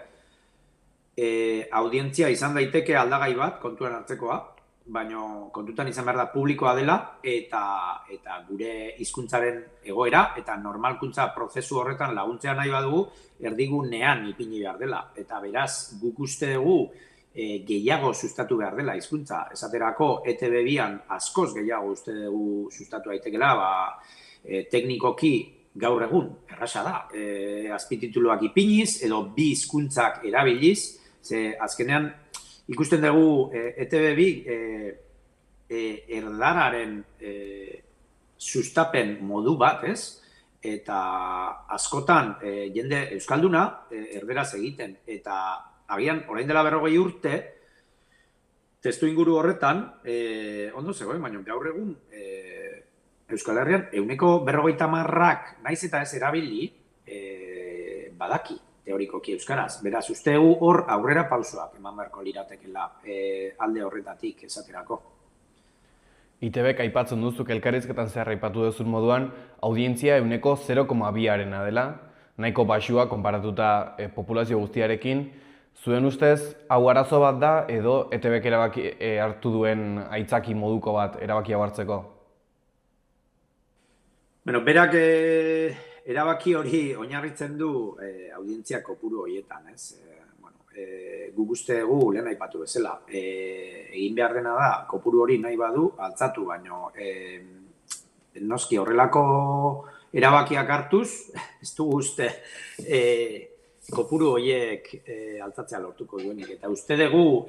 audientzia izan daiteke aldagai bat, kontuan hartzekoa, baina kontutan izan behar da publikoa dela, eta gure hizkuntzaren egoera, eta normalkuntza prozesu horretan laguntzea nahi badugu, erdigunean ipini behar dela. Eta beraz, guk uste dugu gehiago sustatu behar dela hizkuntza. Esaterako, ETB2an askoz gehiago uste dugu sustatu daitekela, teknikoki gaur egun, errasa da, azpitituluak ipiniz, edo bi hizkuntzak erabiliz, ze azkenean, ikusten dugu ETB2 erdararen sustapen modu bat, ez? Eta askotan jende euskalduna erderaz egiten. Eta agian, orain dela 40 urte, testu inguru horretan, ondo zegoen, baina gaur egun Euskal Herrian 40%ak naiz eta ez erabili badaki teorikoki euskaraz. Beraz, uste hor aurrera pausoak eman beharko liratekela alde horretatik esaterako. ITBek aipatzen duzuk elkarrizketan zehar aipatu duzun moduan, audientzia 0,2arena dela, nahiko baxua konparatuta populazio guztiarekin. Zuen ustez, hau arazo bat da edo ETBek erabaki hartu duen aitzaki moduko bat erabakia hartzeko? Berak erabaki hori oinarritzen du audientzia kopuru horietan, ez? Guk uste dugu lehen aipatu bezala. Egin behar dena da, kopuru hori nahi badu, altzatu, baino noski horrelako erabakiak hartuz, ez dugu uste kopuru horiek altzatzea lortuko duenik. Eta uste dugu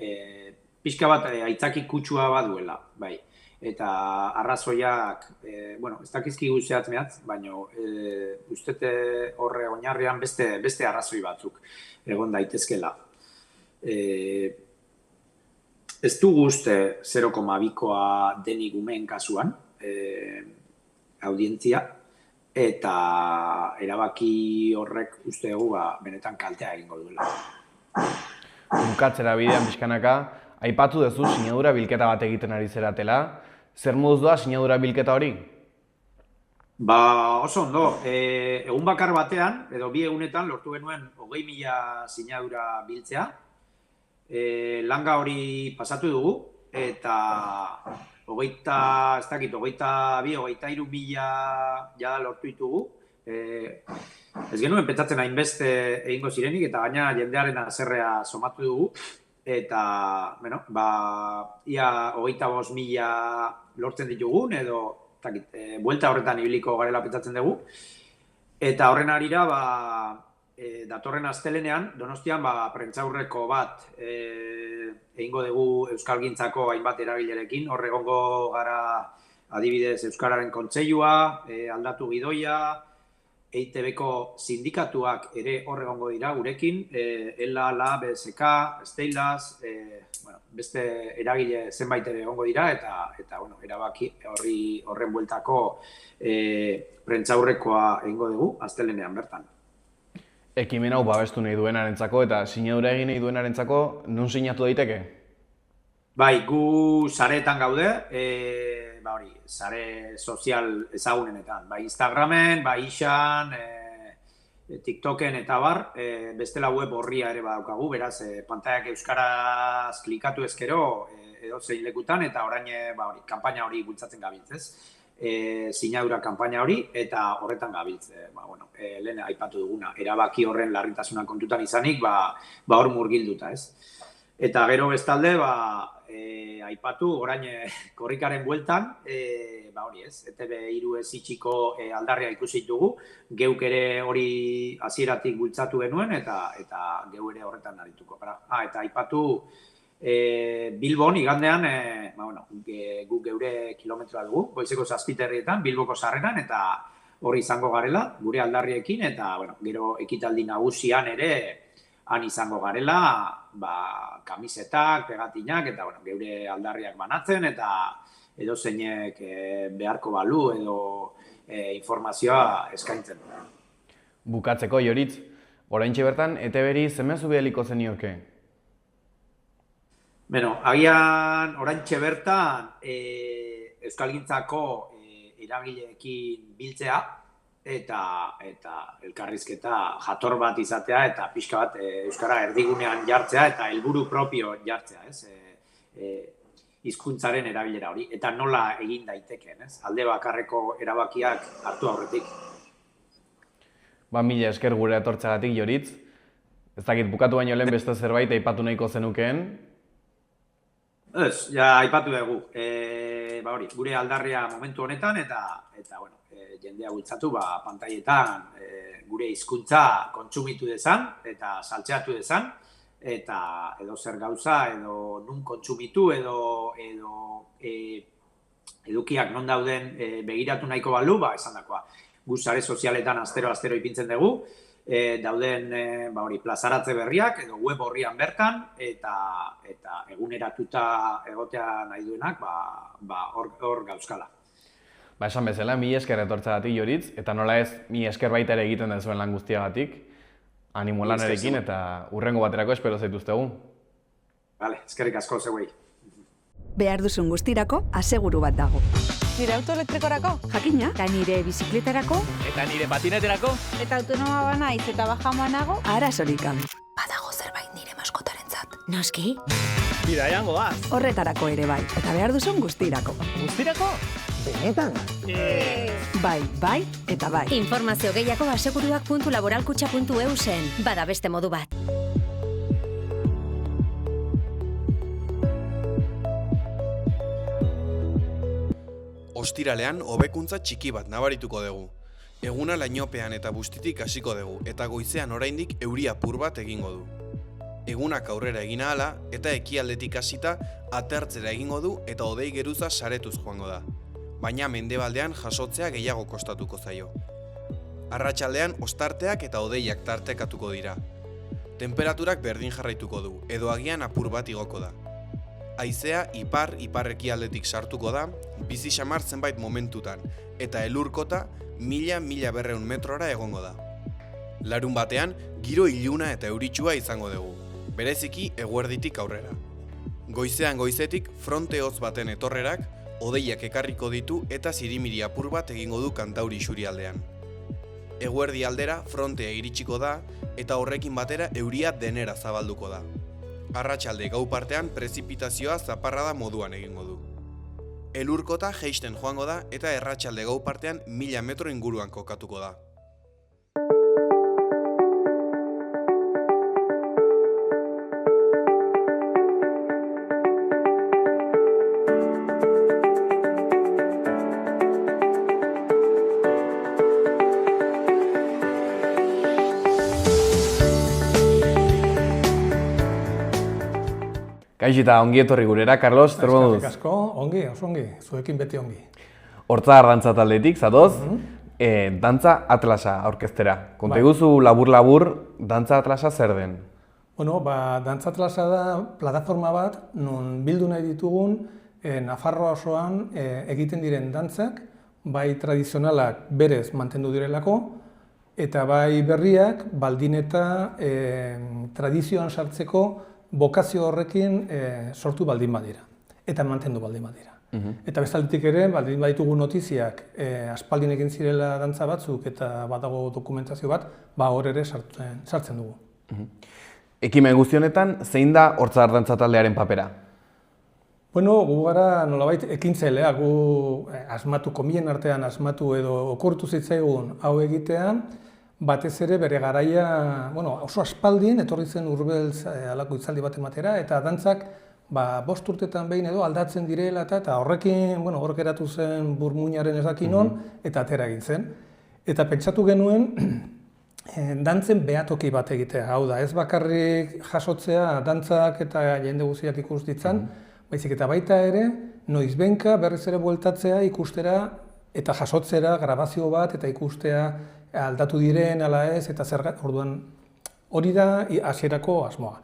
pixka bat aitzaki kutsua baduela, bai. Eta arrazoiak, ez dakizkigu zehatz mehatz, baina ustete horre oinarrian beste arrazoi batzuk egon daitezkela. Ez dugu uste 0,2koa denik umeen kasuan, audientzia, eta erabaki horrek uste dugu benetan kaltea egingo duela. Bukatzera bidean pixkanaka, aipatu duzu sinadura bilketa bat egiten ari zeratela. Zer moduz doa sinadura bilketa hori? Oso ondo. Egun bakar batean, edo 2 egunetan, lortu genuen 20.000 sinadura biltzea. Langa hori pasatu dugu, eta 23.000 jada lortu ditugu. Ez genuen pentsatzen hainbeste egingo zirenik, eta gaina jendearen azerrea somatu dugu. Eta, ia 25.000 lortzen ditugun, edo buelta horretan ibiliko garela pentsatzen dugu. Eta horren arira, datorren astelenean, Donostian, prentsaurreko bat egingo dugu euskalgintzako hainbat eragilerekin. Hor egongo gara adibidez Euskararen Kontseilua, Aldatu Gidoia, EITB-ko sindikatuak ere hor egongo dira gurekin, ELA, LA, BSK, Steilas, beste eragile zenbait ere egongo dira, eta erabaki horren bueltako prentsaurrekoa egingo dugu, astelenean bertan. Ekimen hau babestu nahi duenarentzako eta sinadura egin nahi duenarentzako non sinatu daiteke? Bai, gu sareetan gaude, sare sozial ezagunenetan, Instagramen, Ixan, TikToken eta bar, bestela web horria ere badaukagu, beraz, pantaiak euskaraz klikatu ezkero edo zein lekutan, eta orain kanpaina hori bultzatzen gabiltzez. Sinadura kanpaina hori, eta horretan gabiltz, lehen aipatu duguna, erabaki horren larritasuna kontutan izanik, hor murgilduta, ez? Eta gero bestalde, aipatu, orain korrikaren bueltan, ETB3 ez itxiko aldarria ikusi dugu, geuk ere hori hasieratik bultzatu genuen, eta geu ere horretan arituko gara. Eta aipatu, Bilbon, igandean, guk geure kilometroa dugu, goizeko 7 herrietan, Bilboko sarreran, eta hori izango garela, gure aldarriekin, eta gero ekitaldi nagusian ere, han izango garela, kamisetak, pegatinak, eta geure aldarriak banatzen, eta edo zeinek beharko balu edo informazioa eskaintzen. Bukatzeko, Joritz, oraintxe bertan, ETB-ri zenmezu bidaliko zenioke? Beno, agian oraintxe bertan Euskalgintzako eragileekin biltzea eta elkarrizketa jator bat izatea eta pixka bat euskara erdigunean jartzea eta helburu propio jartzea, ez? Hizkuntzaren erabilera hori eta nola egin daitekeen, ez? Alde bakarreko erabakiak hartu aurretik. Mila esker gure etortzeagatik, Joritz. Ez dakit, bukatu baino lehen beste zerbait aipatu nahiko zenukeen. Ez, ja aipatu dugu. Hori, gure aldarria momentu honetan eta bueno, jendea bultzatu pantailetan gure hizkuntza kontsumitu dezan eta saltzeatu dezan eta edo zer gauza edo nun kontsumitu edo edukiak non dauden begiratu nahiko balu, esandakoa. Gu sare sozialetan astero ipintzen dugu, dauden plazaratze berriak edo web horrian bertan eta eguneratuta egotea nahi duenak hor gauzkala. Esan bezala, mila esker etortzeagatik, Joritz, eta nola ez, mila esker baita ere egiten den zuen lan guztiagatik, animo lanarekin eta hurrengo baterako espero zaituztegu. Vale, eskerrik asko zeuei. Behar duzun guztirako aseguru bat dago. Nire auto elektrikorako? Jakina, eta nire bizikletarako, Eta nire patineterako? Eta autonoma banaiz eta bajamoa nago? arazorik gabe. Badago zerbait nire maskotarentzat. Noski? Bidaian goaz. Horretarako ere bai, eta behar duzun guztirako. Guztirako? Benetan? Bai, eta bai. Informazio gehiago aseguruak.laboralkutxa.eu zen. Bada beste modu bat. Ostiralean hobekuntza txiki bat nabarituko dugu. Eguna lainopean eta bustitik hasiko dugu eta goizean oraindik euri apur bat egingo du. Egunak aurrera egin ahala eta ekialdetik hasita atertzera egingo du eta hodei geruza saretuz joango da. Baina mendebaldean jasotzea gehiago kostatuko zaio. Arratsaldean ostarteak eta hodeiak tartekatuko dira. Tenperaturak berdin jarraituko du edo agian apur bat igoko da. Haizea ipar-ekialdetik sartuko da, bizi xamar zenbait momentutan, eta elurkota 1000-1200 metrora egongo da. Larun batean, giro iluna eta euritsua izango dugu, bereziki eguerditik aurrera. Goizean goizetik fronte hotz baten etorrerak, hodeiak ekarriko ditu eta zirimiri apur bat egingo du kantauri isurialdean. Eguerdi aldera frontea iritsiko da eta horrekin batera euria denera zabalduko da. Arratsalde gau partean prezipitazioa zaparrada moduan egingo du. Elurkota jeisten joango da eta arratsalde gau partean 1000 metro inguruan kokatuko da. Kaixo eta ongi etorri gurera, Carlos, zer moduz? Eskerrik asko, ongi, oso ongi, zuekin beti ongi. Hortzadar dantza taldetik, zatoz, dantza atlasa aurkeztera. Konta iguzu labur-labur, dantza atlasa zer den? Bueno, dantza atlasa da plataforma bat, non bildu nahi ditugun, Nafarroa osoan egiten diren dantzak, bai tradizionalak berez mantendu direlako, eta bai berriak baldin eta tradizioan sartzeko bokazio horrekin sortu baldin badira, eta mantendu baldin badira. Eta bestaldetik ere, baldin baditugu notiziak aspaldin egin zirela dantza batzuk eta badago dokumentazio bat, hor ere sartzen dugu. Ekimen guzti honetan, zein da Hortzadar dantza taldearen papera? Bueno, gu gara nolabait ekintzailea, gu asmatu, komien artean asmatu edo okurtu zitzaigun hau egitea, batez ere bere garaia, oso aspaldien etorri zen Urbeltz halako hitzaldi bat ematera, eta dantzak 5 urtetan behin edo aldatzen direla eta horrekin, hor geratu zen burmuinaren ez dakin non, eta atera egin zen. Eta pentsatu genuen, dantzen behatoki bat egitea, hau da, ez bakarrik jasotzea dantzak eta jende guztiak ikus ditzan, baizik eta baita ere, noizbenka berriz ere bueltatzea ikustera eta jasotzera grabazio bat eta ikustea aldatu diren, ala ez, eta zergat, orduan hori da hasierako asmoa.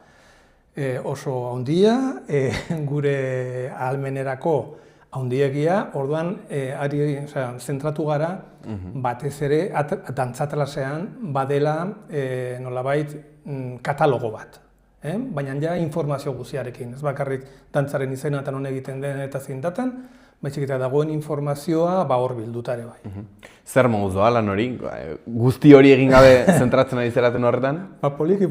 Oso handia, gure ahalmenerako handiegia, orduan zentratu gara batez ere dantzatlasean badela nolabait katalogo bat. baina ja informazio guztiarekin, ez bakarrik dantzaren izena eta non egiten den eta zindatan, baizik eta dagoen informazioa hor bilduta ere bai. Zer moduz doa lan hori? Guzti hori egin gabe zentratzen ari zeraten horretan? Poliki,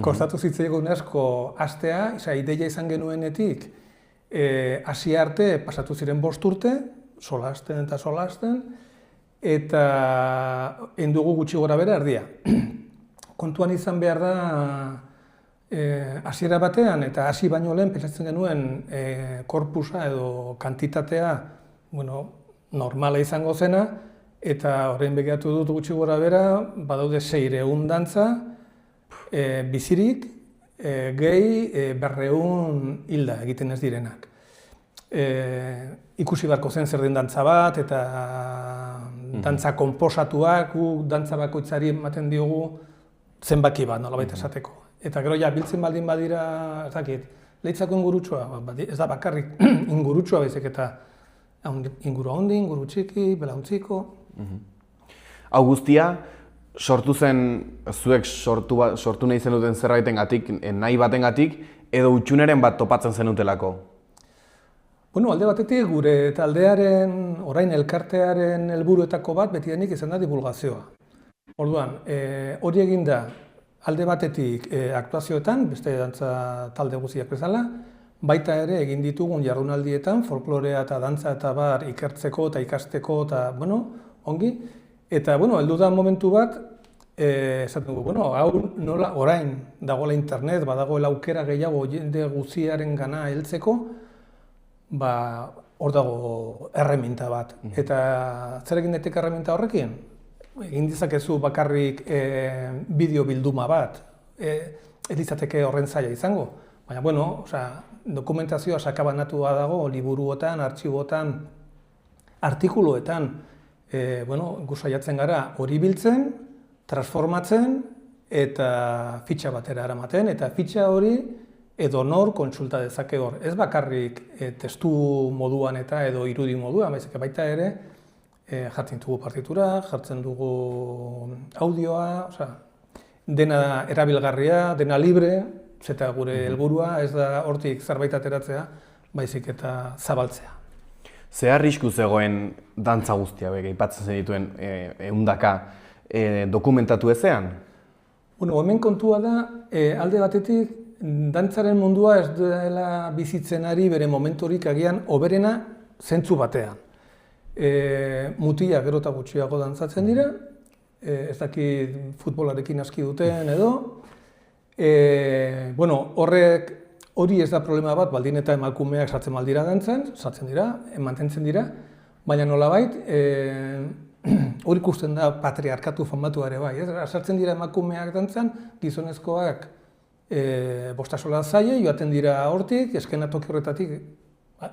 kostatu zitzaigun asko hastea, ideia izan genuenetik, hasi arte pasatu ziren 5 urte, solasten, eta endugu gutxi gora bera erdia. Kontuan izan behar da, hasiera batean eta hasi baino lehen pentsatzen genuen korpusa edo kantitatea normala izango zena, eta horrein begiratu dut gutxi gora bera, badaude 600 dantza, bizirik, gehi 200 hilda egiten ez direnak. Ikusi beharko zen zer den dantza bat, eta dantza konposatuak, dantza bakoitzari ematen diogu zenbaki bat, nolabait esateko. Eta gero biltzen baldin badira, ez dakit, Leitzako ingurutsua, ez da bakarrik ingurutsua baizik eta inguru handi, inguru txiki, belauntziko. Hau guztia, sortu zen, zuek sortu nahi zenuten zerbaitengatik, nahi batengatik, edo hutsuneren bat topatzen zenutelako? Alde batetik gure taldearen, orain elkartearen helburuetako bat betidenik izan da divulgazioa. Orduan, hori eginda alde batetik aktuazioetan, beste dantza talde guztiak bezala, baita ere egin ditugun jardunaldietan, folklorea eta dantza eta bar ikertzeko eta ikasteko eta, ongi. Eta, heldu da momentu bat, esaten dugu, hau nola orain dagoela internet, badagoela aukera gehiago jende guztiaren gana heltzeko, hor dago erreminta bat. Eta zer egin daiteke erreminta horrekin? Egin dezakezu bakarrik bideo bilduma bat, ez litzateke horren zaila izango. Baina, dokumentazioa sakabanatua dago, liburuotan, artxibotan, artikuluetan, gu saiatzen gara hori biltzen, transformatzen eta fitxa batera eramaten, eta fitxa hori edonor kontsulta dezake hor. Ez bakarrik testu moduan eta edo irudi moduan, baizik baita ere, jartzen dugu partitura, jartzen dugu audioa, dena erabilgarria, dena libre, eta gure helburua ez da hortik zerbait ateratzea, baizik eta zabaltzea. Ze arrisku zegoen dantza guztia hauek aipatzen zenituen ehundaka dokumentatu ezean? Hemen kontua da, alde batetik, dantzaren mundua ez dela bizitzen ari bere momenturik agian hoberena zentzu batean. Mutilak gero eta gutxiago dantzatzen dira, ez dakit futbolarekin aski duten edo. Hori ez da problema bat, baldin eta emakumeak sartzen baldira dantzan, sartzen dira, mantentzen dira, baina nolabait, hori ikusten da patriarkatu famatua ere bai. Sartzen dira emakumeak dantzan, gizonezkoak bostasola zaie, joaten dira hortik, eskenatoki horretatik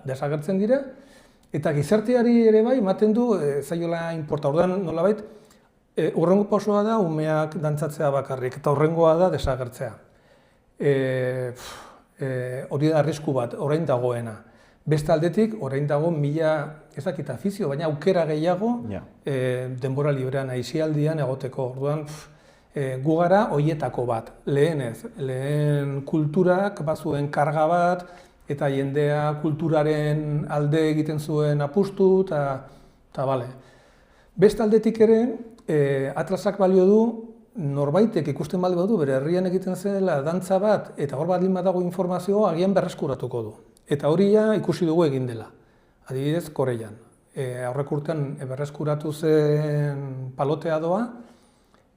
desagertzen dira, eta gizarteari ere bai, ematen du, zaiola inporta. Orduan, nolabait, hurrengo pausoa da umeak dantzatzea bakarrik, eta hurrengoa da desagertzea. Hori da arrisku bat, orain dagoena. Beste aldetik, orain dago 1000, ez dakit afizio, baina aukera gehiago denbora librean, aisialdian egoteko. Orduan, gu gara horietako bat, lehen kulturak bazuen karga bat, eta jendea kulturaren alde egiten zuen apustu, eta bale. Beste aldetik ere, Atlasak balio du, norbaitek ikusten baldin badu, bere herrian egiten zela dantza bat, eta hor baldin badago informazioa agian berreskuratuko du. Eta hori ikusi dugu egin dela, adibidez Korean. Aurrek urtean berreskuratu zen Palotea doa,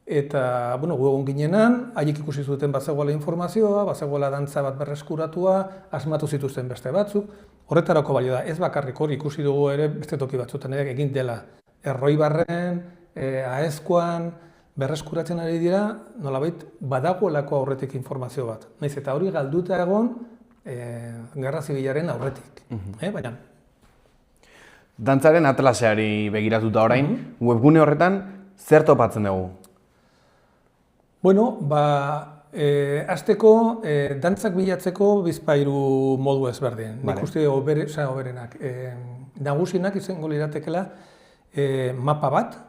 eta gu egon ginenan, haiek ikusi zuten bazegoela informazioa, bazegoela dantza bat berreskuratua, asmatu zituzten beste batzuk. Horretarako balio da, ez bakarrik hori ikusi dugu ere beste toki batzuetan ere egin dela. Erroibarren, Aezkoan, berreskuratzen ari dira, nolabait badagoelako aurretik informazio bat. Naiz eta hori galduta egon Gerra Zibilaren aurretik. Baina. Dantzaren atlaseari begiratuta orain, webgune horretan zer topatzen dugu? Hasteko dantzak bilatzeko bizpahiru modu ezberdin. Nik uste hoberenak. Nagusienak izango liratekeela mapa bat,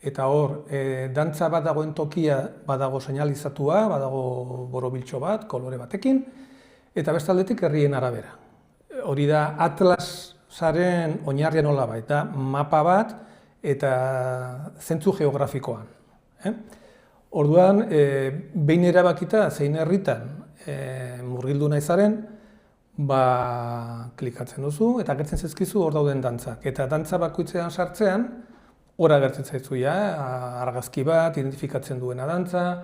Eta hor, dantza bat dagoen tokia badago seinalizatua, badago borobiltxo bat, kolore batekin, eta bestaldetik herrien arabera. Hori da Atlasaren oinarria nolabait, da mapa bat eta zentzu geografikoan. Orduan, behin erabakita zein herritan murgildu nahi zaren, klikatzen duzu eta agertzen zaizkizu hor dauden dantzak. Eta dantza bakoitzean sartzean, hor agertzen zaizu argazki bat, identifikatzen duena dantza,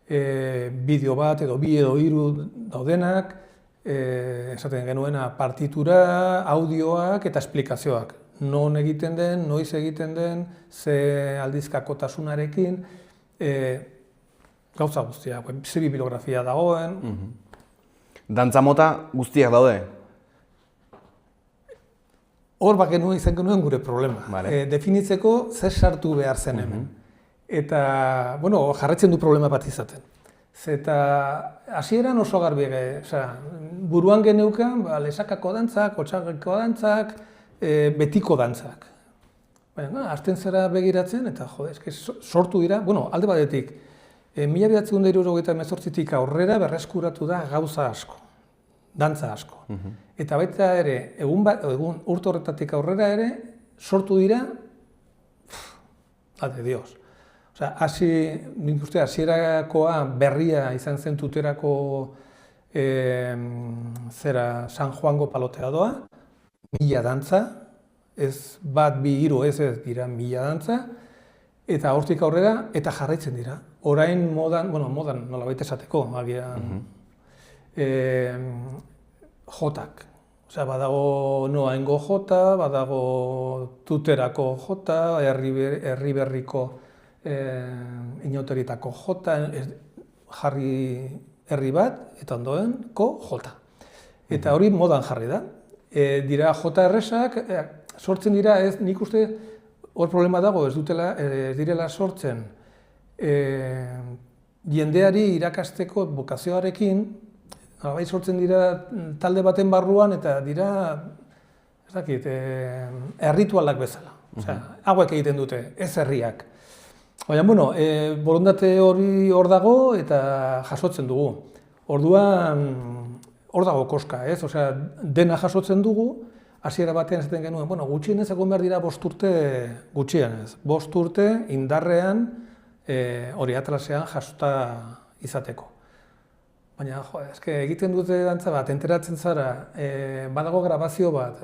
bideo bat edo bi edo hiru daudenak, esaten genuena partitura, audioak eta esplikazioak. Non egiten den, noiz egiten den, ze aldizkakotasunarekin, gauza guztiak, ze bibliografia dagoen. Dantza mota guztiak daude? Hor genuen izan genuen gure problema. Definitzeko zer sartu behar zen hemen. Eta, jarraitzen du problema bat izaten. Eta hasieran oso garbi, buruan geneukan lesakako dantzak, otsagiko dantzak, betiko dantzak. Hasten zera begiratzen eta sortu dira, alde batetik, 1978tik aurrera berreskuratu da gauza asko, dantza asko. Eta baita ere, egun urte horretatik aurrera ere, sortu dira, ade Dios. Nik uste, hasierakoa berria izan zen Tuterako San Juango paloteadoa, 1000 dantza, ez bat, bi, hiru, ez dira 1000 dantza, eta hortik aurrera, eta jarraitzen dira. Orain modan nolabait esateko, agian, jotak. Badago Noaingo jota, badago Tuterako jota, herri berriko inauterietako jota, jarri herri bat, eta ondoenko jota. Eta hori modan jarri da. Dira jota erresak, sortzen dira, nik uste hor problema dago, ez direla sortzen jendeari irakasteko bokazioarekin, sortzen dira talde baten barruan eta dira, ez dakit, erritualak bezala. Hauek egiten dute, ez herriak. Baina, borondate hori hor dago eta jasotzen dugu. Orduan, hor dago koska, ez? Dena jasotzen dugu, hasiera batean esaten genuen, gutxienez egon behar dira 5 urte gutxienez. 5 urte indarrean hori Atlasean jasota izateko. Baina, egiten dute dantza bat, enteratzen zara, badago grabazio bat,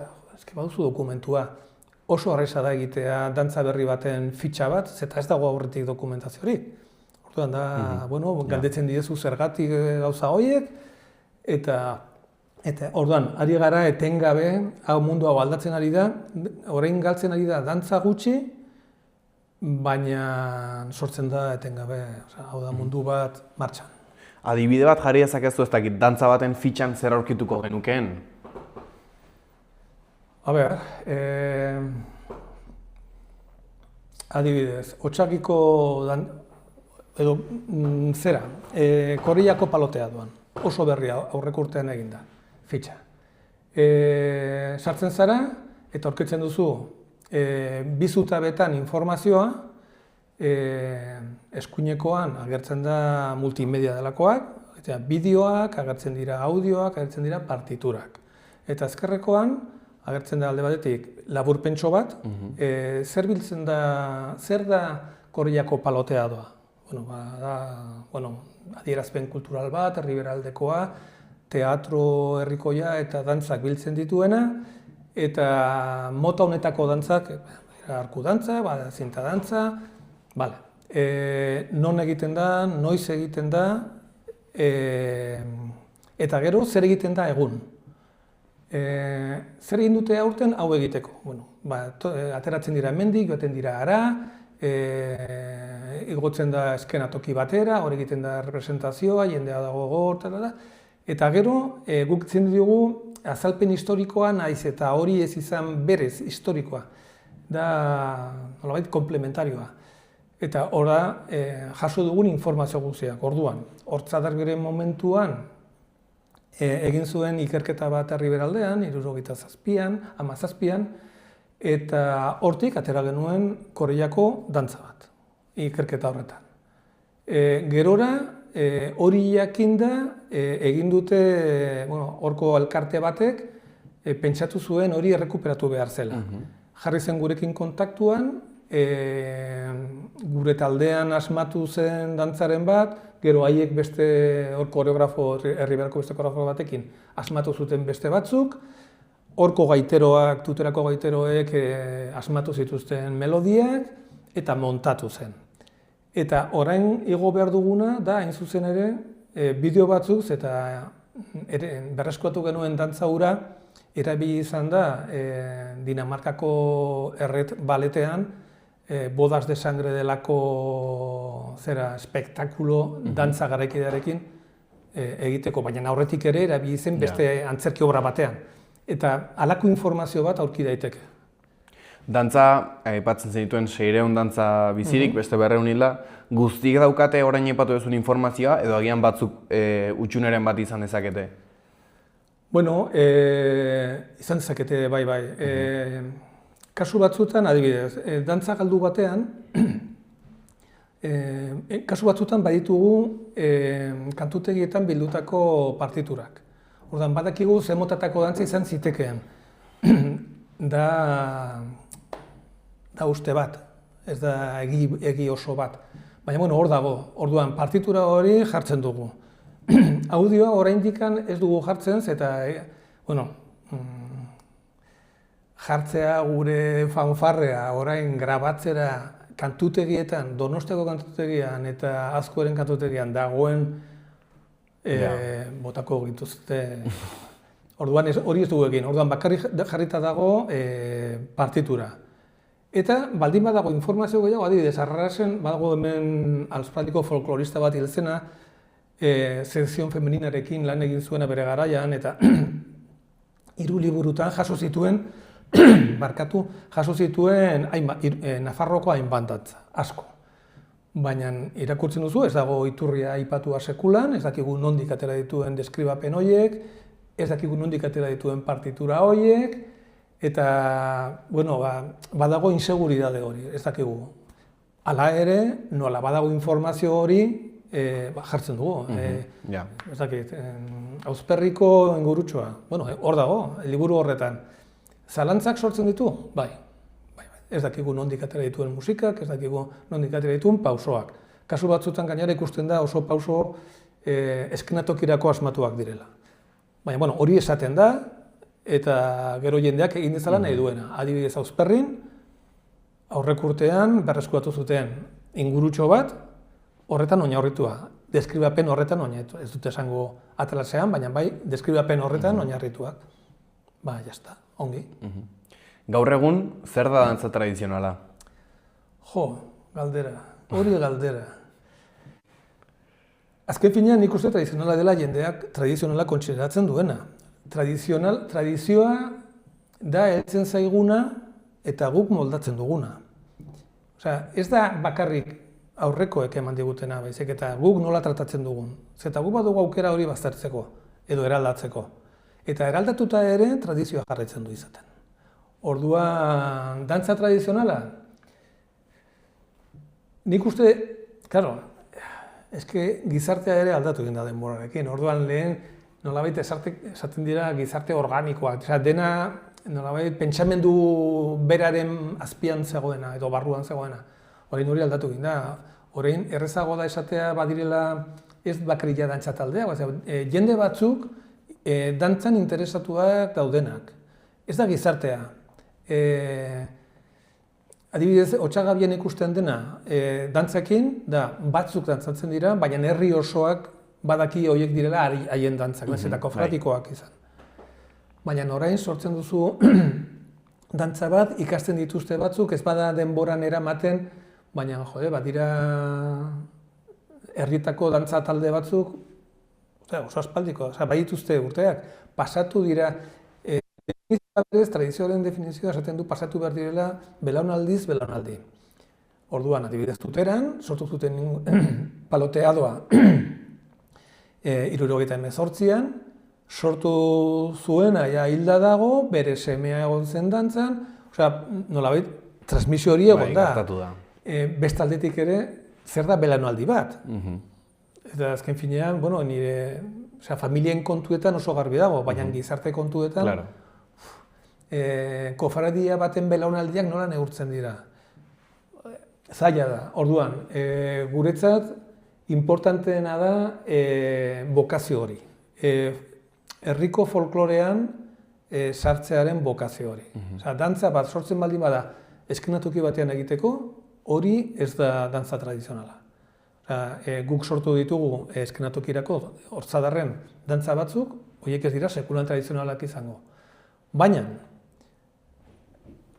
baduzu dokumentua. Oso arresa da egitea dantza berri baten fitxa bat, eta ez dago aurretik dokumentazio hori. Orduan da, galdetzen didezu zergatik gauza horiek, eta orduan, ari gara etengabe, hau mundu hau aldatzen ari da, orain galtzen ari da dantza gutxi, baina sortzen da etengabe, hau da mundu bat martxan. Adibide bat jarri ezakezu ez dakit, dantza baten fitxan zer aurkituko genukeen? Adibidez, Otsagiko Korriako paloteadoan, oso berria aurreko urtean eginda, fitxa. Sartzen zara eta aurkitzen duzu bi zutabetan informazioa, eskuinekoan agertzen da multimedia delakoak, bideoak, agertzen dira audioak, agertzen dira partiturak. Eta ezkerrekoan, agertzen da alde batetik laburpentso bat, zer da Korriako paloteadoa? Adierazpen kultural bat, herriberaldekoa, teatro herrikoia eta dantzak biltzen dituena, eta mota honetako dantzak, arku dantza, zinta dantza, non egiten da, noiz egiten da, eta gero zer egiten da egun. Zer egin dute aurten hau egiteko? Ateratzen dira hemendik, joaten dira hara, igotzen da eskenatoki batera, hor egiten da representazioa, jendea dago gor, eta gero guk zen dugu azalpen historikoa naiz eta hori ez izan berez historikoa, da nolabait komplementarioa. Eta horra jaso dugun informazio guztiak, orduan, Hortzadargeren momentuan egin zuen ikerketa bat herriberaldean, 77an, eta hortik atera genuen Korriako dantza bat. ikerketa horretan. Gerora, hori jakinda egin dute horko elkarte batek pentsatu zuen hori errekuperatu behar zela. Jarri zen gurekin kontaktuan, gure taldean asmatu zen dantzaren bat, gero haiek beste koreografo, Herriberriko beste koreografo batekin asmatu zuten beste batzuk, horko gaiteroak, tuterako gaiteroek asmatu zituzten melodiak eta montatu zen. Eta orain igo behar duguna da, hain zuzen ere, bideo batzuk eta berreskuatu genuen dantza hura erabili izan da Dinamarkako erret baletean Bodas de Sangre delako espektakulo dantza garaikidearekin egiteko, baina aurretik ere erabili zen beste antzerki obra batean. Eta halako informazio bat aurki daiteke. Dantza, aipatzen zenituen 600 dantza bizirik, beste 200 hila, guztiek daukate orain aipatu duzun informazioa, edo agian batzuk utxuneren bat izan dezakete? Bueno, izan dezakete, bai. Kasu batzutan, adibidez, dantza galdu batean, kasu batzutan baditugu kantutegietan bildutako partiturak. Ordan badakigu ze motatako dantza izan zitekeen. Da uste bat, ez da egi oso bat. Baina, hor dago, orduan partitura hori jartzen dugu. Audioa oraindik ez dugu jartzen, eta, jartzea gure fanfarrea orain grabatzera kantutegietan, Donostiako kantutegian eta Azkoeren kantutegian dagoen botako gintuzte. Orduan hori ez dugu egin, orduan bakarrik jarrita dago partitura. Eta baldin badago informazio gehiago, adibidez, Arrasen badago hemen Australiako folklorista bat hil zena, sekzion femeninarekin lan egin zuena bere garaian, eta 3 liburutan jaso zituen, jaso zituen Nafarroko hainbat dantza, asko. Baina irakurtzen duzu, ez dago iturria aipatua sekulan, ez dakigu nondik atera dituen deskribapen horiek, ez dakigu nondik atera dituen partitura horiek, eta, badago inseguridade hori, ez dakigu. Hala ere, nola badago informazio hori, jartzen dugu. Ez dakit, Auzperriko ingurutxoa, hor dago, liburu horretan. Zalantzak sortzen ditu? Bai. Ez dakigu nondik atera dituen musikak, ez dakigu nondik atera dituen pausoak. Kasu batzutan gainera ikusten da oso pauso eskenatokirako asmatuak direla. Baina, hori esaten da, eta gero jendeak egin dezala nahi duena. Adibidez Auzperrin, aurrek urtean berreskuratu zuten ingurutxo bat, horretan oinarritua. Deskribapen horretan oinarritua. Ez dute esango atlasean, baina bai, deskribapen horretan oinarrituak. Jazta, ongi. Gaur egun, zer da dantza tradizionala? Galdera. Hori galdera. Azken finean nik uste tradizionala dela jendeak tradizionala kontsideratzen duena. Tradizioa da heltzen zaiguna eta guk moldatzen duguna. Ez da bakarrik aurrekoek eman digutena, baizik eta guk nola tratatzen dugun. Zeta guk badugu aukera hori baztertzeko edo eraldatzeko. Eta eraldatuta ere tradizioa jarraitzen du izaten. Orduan, dantza tradizionala? Nik uste, gizartea ere aldatu egin da denborarekin. Orduan lehen, nolabait esaten dira gizarte organikoak. Dena, nolabait, pentsamendu beraren azpian zegoena edo barruan zegoena. Orain hori aldatu egin da. Orain errezago da esatea badirela ez bakarila dantza taldea. Jende batzuk dantzan interesatuak daudenak. Ez da gizartea. Adibidez, Otsagabien ikusten dena dantzakin, batzuk dantzatzen dira, baina herri osoak badaki horiek direla haien dantzak, eta kofratikoak izan. Baina orain sortzen duzu dantza bat, ikasten dituzte batzuk, ez bada denboran eramaten, baina badira herrietako dantza talde batzuk, oso aspaldiko, bai dituzte urteak, pasatu dira, tradizioaren definizioa esaten du pasatu behar direla belaunaldiz belaunaldi. Orduan, adibidez Tuteran, sortu zuten paloteadoa 1978an, sortu zuena hilda dago, bere semea egon zen dantzan, nolabait, transmisio hori egon da. bestaldetik ere, zer da belaunaldi bat. Eta azken finean, bueno, nire familien kontuetan oso garbi dago, baina gizarte kontuetan, kofradia baten belaunaldiak nola neurtzen dira. Zaila da. Orduan, guretzat, importanteena da bokazio hori. Herriko folklorean sartzearen bokazio hori. Dantza bat sortzen baldin bada eskenatoki batean egiteko, hori ez da dantza tradizionala. Guk sortu ditugu eskenatokirako Hortzadarren dantza batzuk, horiek ez dira sekulan tradizionalak izango. Baina,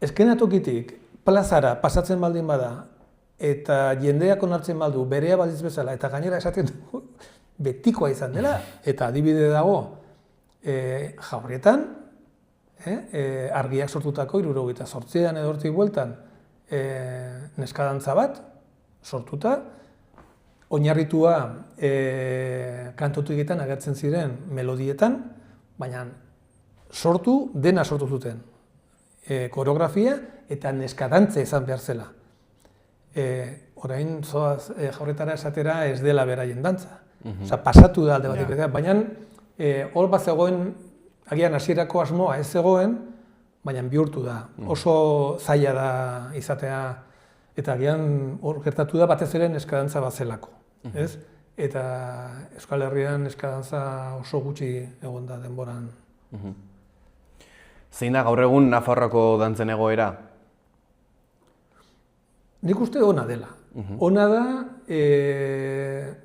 eskenatokitik plazara pasatzen baldin bada, eta jendeak onartzen baldu berea balditz bezala, eta gainera esaten du betikoa izan dela, eta adibide dago Jaurrietan, argiak sortutako 78an edo hortik bueltan neskadantza bat sortuta, oinarritua kantotiketan agertzen ziren melodietan, baina dena sortu zuten. Koreografia eta neskadantza izan behar zela. Orain zoaz Jaurretara esatera ez dela beraien dantza. Pasatu da alde batik, baina hor bat zegoen, agian hasierako asmoa ez zegoen, baina bihurtu da. Oso zaila da izatea, eta agian hor gertatu da batez ere neskadantza bat zelako. Eta Euskal Herrian neskadantza oso gutxi egon da denboran. Zein da gaur egun Nafarroako dantzen egoera? Nik uste ona dela. Ona da,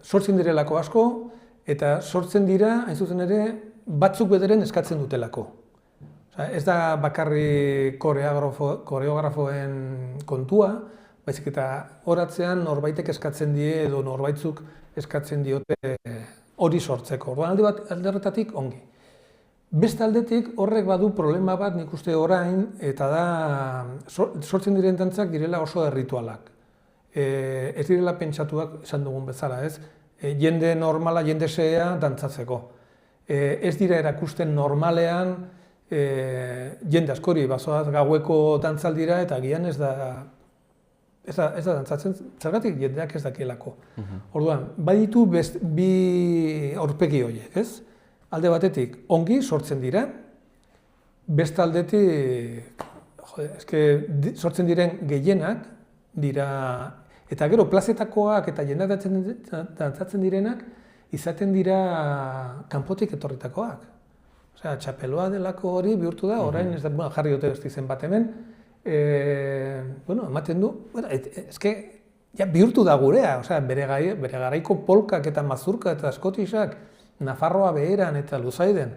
sortzen direlako asko, eta sortzen dira, hain zuzen ere, batzuk bederen eskatzen dutelako. Ez da bakarri koreografoen kontua, baizik eta horatzean norbaitek eskatzen die edo norbaitzuk eskatzen diote hori sortzeko. Orduan alde horretatik ongi. Beste aldetik horrek badu problema bat nik uste orain, eta da sortzen diren dantzak direla oso erritualak. Ez direla pentsatuak esan dugun bezala, ez? Jende normala, jende xehea dantzatzeko. Ez dira erakusten normalean jende askori, bazoaz gaueko dantzaldira eta agian ez da dantzatzen, zergatik jendeak ez dakielako. Orduan, baditu bi aurpegi horiek, ez? Alde batetik, ongi sortzen dira, beste aldetik, sortzen diren gehienak dira, eta gero plazetakoak eta jendeak dantzatzen direnak, izaten dira kanpotik etorritakoak. Osea, txapeloa delako hori bihurtu da, orain ez da jarri dute beste izen bat hemen, ematen du, bihurtu da gurea, osea, bere garaiko polkak eta mazurka eta eskotisak, Nafarroa beheran eta Luzaiden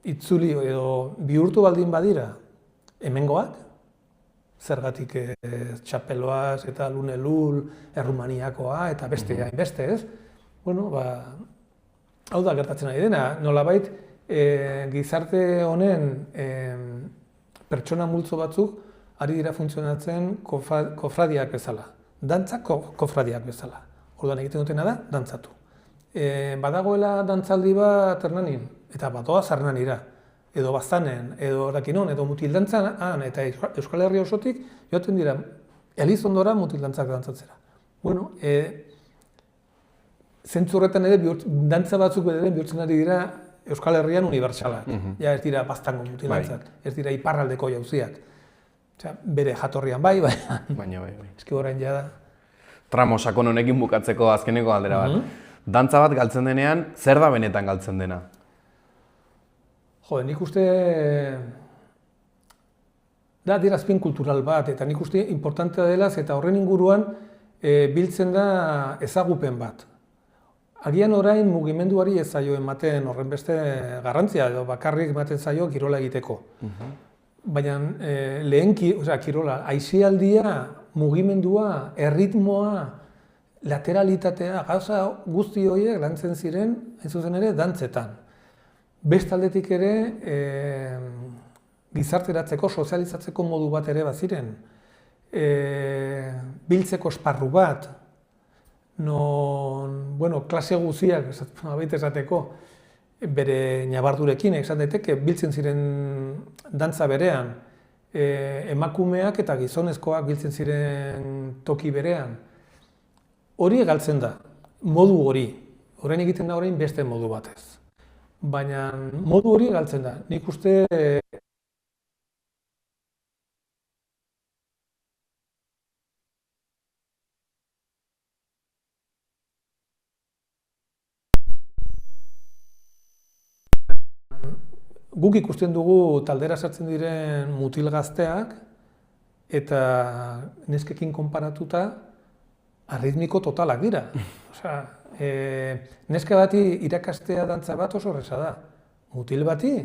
itzuli edo bihurtu baldin badira hemengoak, zergatik txapeloaz eta lunelul, errumaniakoa eta beste hainbeste, ez? Hau da gertatzen ari dena, nolabait gizarte honen pertsona multzo batzuk ari dira funtzionatzen kofradiak bezala, dantzak kofradiak bezala. Orduan egiten dutena da, dantzatu. Badagoela dantzaldi bat Hernanin, eta batoa Hernanira, edo Baztanen, edo Rakinon, edo mutildantzan, eta Euskal Herri osotik joaten dira Elizondora mutildantzak dantzatzera. Zentzu horretan ere dantza batzuk bederen bihurtzen ari dira Euskal Herrian unibertsalak. Ja ez dira Baztango mutildantzak, ez dira iparraldeko jauziak. Bere jatorrian bai. Eski orain jada. Tramo sakon honekin bukatzeko azkeneko galdera bat. Dantza bat galtzen denean, zer da benetan galtzen dena? Nik uste da adierazpen kultural bat, eta nik uste importantea dela, eta horren inguruan biltzen da ezagupen bat. Agian orain mugimenduari ez zaio ematen horren beste garrantzia, edo bakarrik ematen zaio kirola egiteko. Baina lehenki, kirola, aisialdia, mugimendua, erritmoa, lateralitatea, gauza guzti horiek lantzen ziren, hain zuzen ere, dantzetan. Beste aldetik ere, gizarteratzeko, sozializatzeko modu bat ere baziren. Biltzeko esparru bat, klase guztiak, esateko, bere nabardurekin, esan daiteke, biltzen ziren dantza berean, emakumeak eta gizonezkoak biltzen ziren toki berean. Hori galtzen da, modu hori. Orain egiten da orain beste modu batez. Baina modu hori galtzen da. Nik uste guk ikusten dugu taldera sartzen diren mutil gazteak eta neskekin konparatuta arritmiko totalak dira. Osea, neska bati irakastea dantza bat oso erraza da. Mutil bati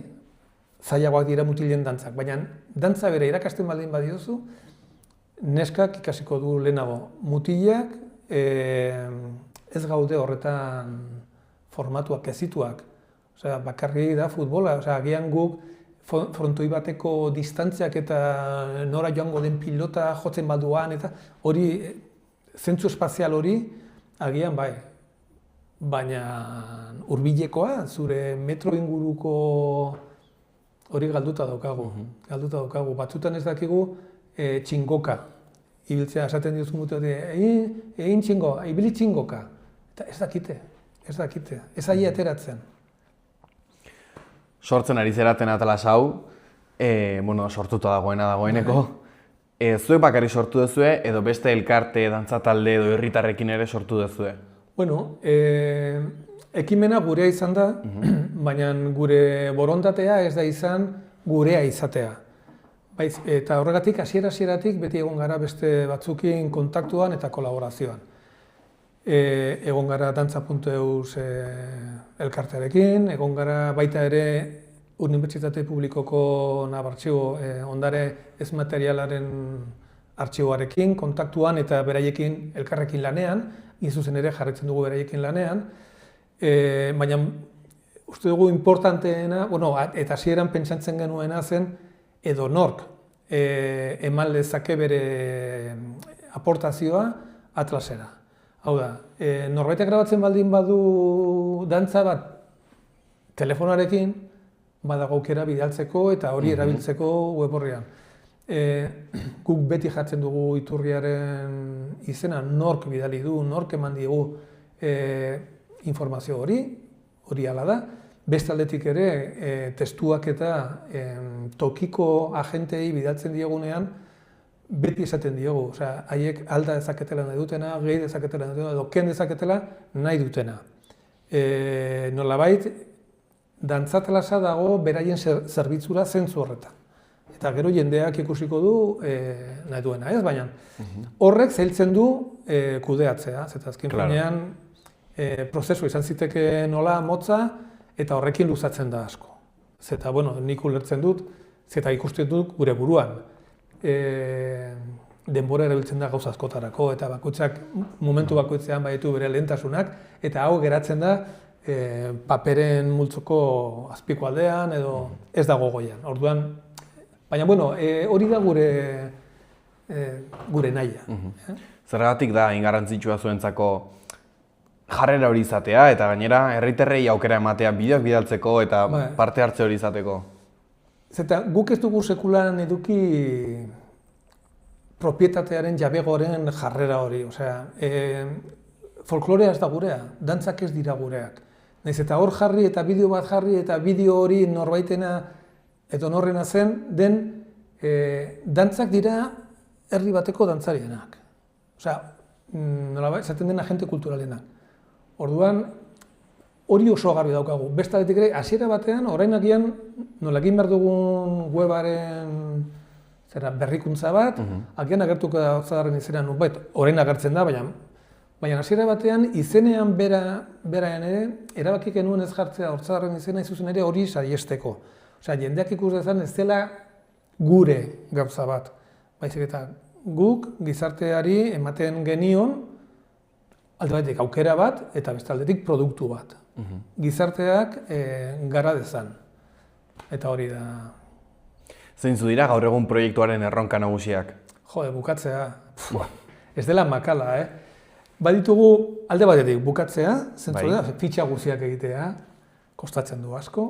zailagoak dira mutilen dantzak, baina dantza bere irakasten baldin badiozu, neskak ikasiko du lehenago. Mutilak ez gaude horretan formatuak, ezituak. Osea, bakarri da futbola, osea, agian guk frontoi bateko distantziak eta nora joango den pilota jotzen baduan, eta hori, zentzu espazial hori, agian bai. Baina hurbilekoa, zure metro inguruko hori galduta daukagu. Galduta daukagu. Batzutan ez dakigu txingoka. Ibiltzea esaten diozu mutu, egin txingo, ibili txingoka. Eta ez dakite, ez ahi ateratzen. Sortzen ari zeraten Atlas hau, sortuta dagoeneko. Zuek bakarrik sortu duzue, edo beste elkarte, dantza talde edo herritarrekin ere sortu duzue? Bueno, ekimena gurea izan da, baina gure borondatea ez da izan gurea izatea. Eta horregatik, hasieratik beti egon gara beste batzukin kontaktuan eta kolaborazioan. Egon gara dantza.eus elkartearekin, egon gara baita ere Unibertsitate Publikoko artxibo ondare ez materialaren artxiboarekin, kontaktuan eta beraiekin elkarrekin lanean, zuzen ere jarraitzen dugu beraiekin lanean, baina uste dugu importanteena, eta hasieran pentsatzen genuena zen, edo nork eman lezake bere aportazioa Atlasera. Hau da, norbaitek grabatzen baldin badu dantza bat telefonarekin, badago aukera bidaltzeko eta hori erabiltzeko web horrian. Guk beti jartzen dugu iturriaren izena, nork bidali du, nork eman digu informazio hori hala da. Beste aldetik ere, testuak eta tokiko agentei bidaltzen diegunean, beti esaten diogu, haiek alda dezaketela nahi dutena, gehi dezaketela nahi dutena, edo ken dezaketela nahi dutena. Nolabait, dantzatlasa dago beraien zerbitzura zentzu horretan. Eta gero jendeak ikusiko du nahi duena, ez? Baina horrek zailtzen du kudeatzea, zeta azken finean prozesu izan ziteke nola motza eta horrekin luzatzen da asko. Zeta, nik ulertzen dut, zeta ikusten dut gure buruan. Denbora erabiltzen da gauza askotarako eta bakoitzak momentu bakoitzean baditu bere lehentasunak eta hau geratzen da paperen multzoko azpiko aldean edo ez dago goian. Orduan, baina hori da gure nahia. Zergatik da ingarrantzitsua zuentzako jarrera hori izatea eta gainera herritarrei aukera ematea bideoak bidaltzeko eta parte hartze hori izateko? Zeta, guk ez dugu sekulan eduki propietatearen jabegoren jarrera hori. Folklorea ez da gurea, dantzak ez dira gureak. Naiz eta hor jarri eta bideo bat jarri eta bideo hori norbaitena edo norrena zen, dantzak dira herri bateko dantzarienak. Nolabait, esaten den agente kulturalenak. Orduan, hori oso garbi daukagu. Beste aldetik ere, hasiera batean, orain agian, nola egin behar dugun webaren berrikuntza bat, agian agertuko da Otsadarren izena nubait, orain agertzen da, baina hasiera batean, izenean beraen ere, erabaki genuen ez jartzea Otsadarren izena izuzen ere hori saiesteko. Jendeak ikus dezan ez dela gure gauza bat. Baizik eta guk gizarteari ematen genion alde batetik aukera bat eta beste aldetik produktu bat. Gizarteak gara dezan. Eta hori da. Zeintzu dira gaur egun proiektuaren erronka nagusiak? Bukatzea. Ez dela makala, Baditugu alde batetik bukatzea, zentzu da, fitxa guziak egitea, kostatzen du asko.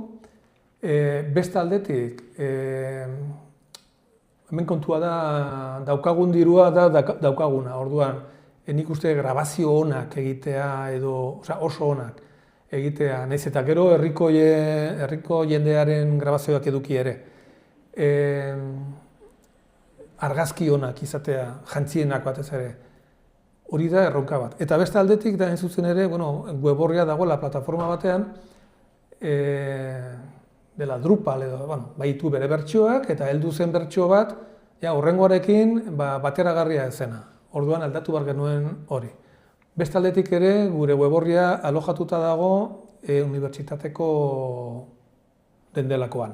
Beste aldetik, hemen kontua da, daukagun dirua da daukaguna, orduan, nik uste grabazio onak egitea edo, oso onak egitea, nahiz eta gero herriko jendearen grabazioak eduki ere. Argazki onak izatea, jantzienak batez ere, hori da erronka bat. Eta beste aldetik, da zuzen ere, web orria dagoela plataforma batean, dela Drupal edo, baitu bere bertsioak, eta heldu zen bertsio bat, horrengoarekin bateragarria ezena. Orduan aldatu behar genuen hori. Beste aldetik ere, gure web orria alojatuta dago unibertsitateko dendelakoan.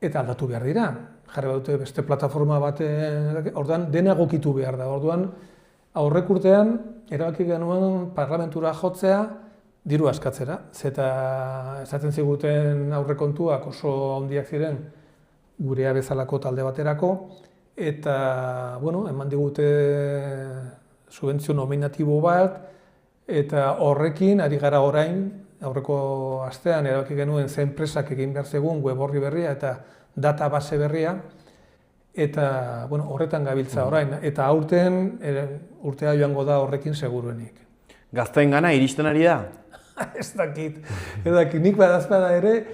Eta aldatu behar dira. Jarri badute beste plataforma baten, orduan dena egokitu behar da. Orduan aurrek urtean erabaki genuen parlamentura jotzea diru askatzera. Zeta esaten ziguten aurrekontuak oso handiak ziren gurea bezalako talde baterako, eta eman digute subentzio nominatibo bat, eta horrekin ari gara orain, aurreko astean erabaki genuen ze enpresak egin behar zegun web orri berria eta database berria, eta horretan gabiltza orain, eta aurten urtea joango da horrekin seguruenik. Gazteen gana iristen ari da? Ez dakit, nik badazpada ere,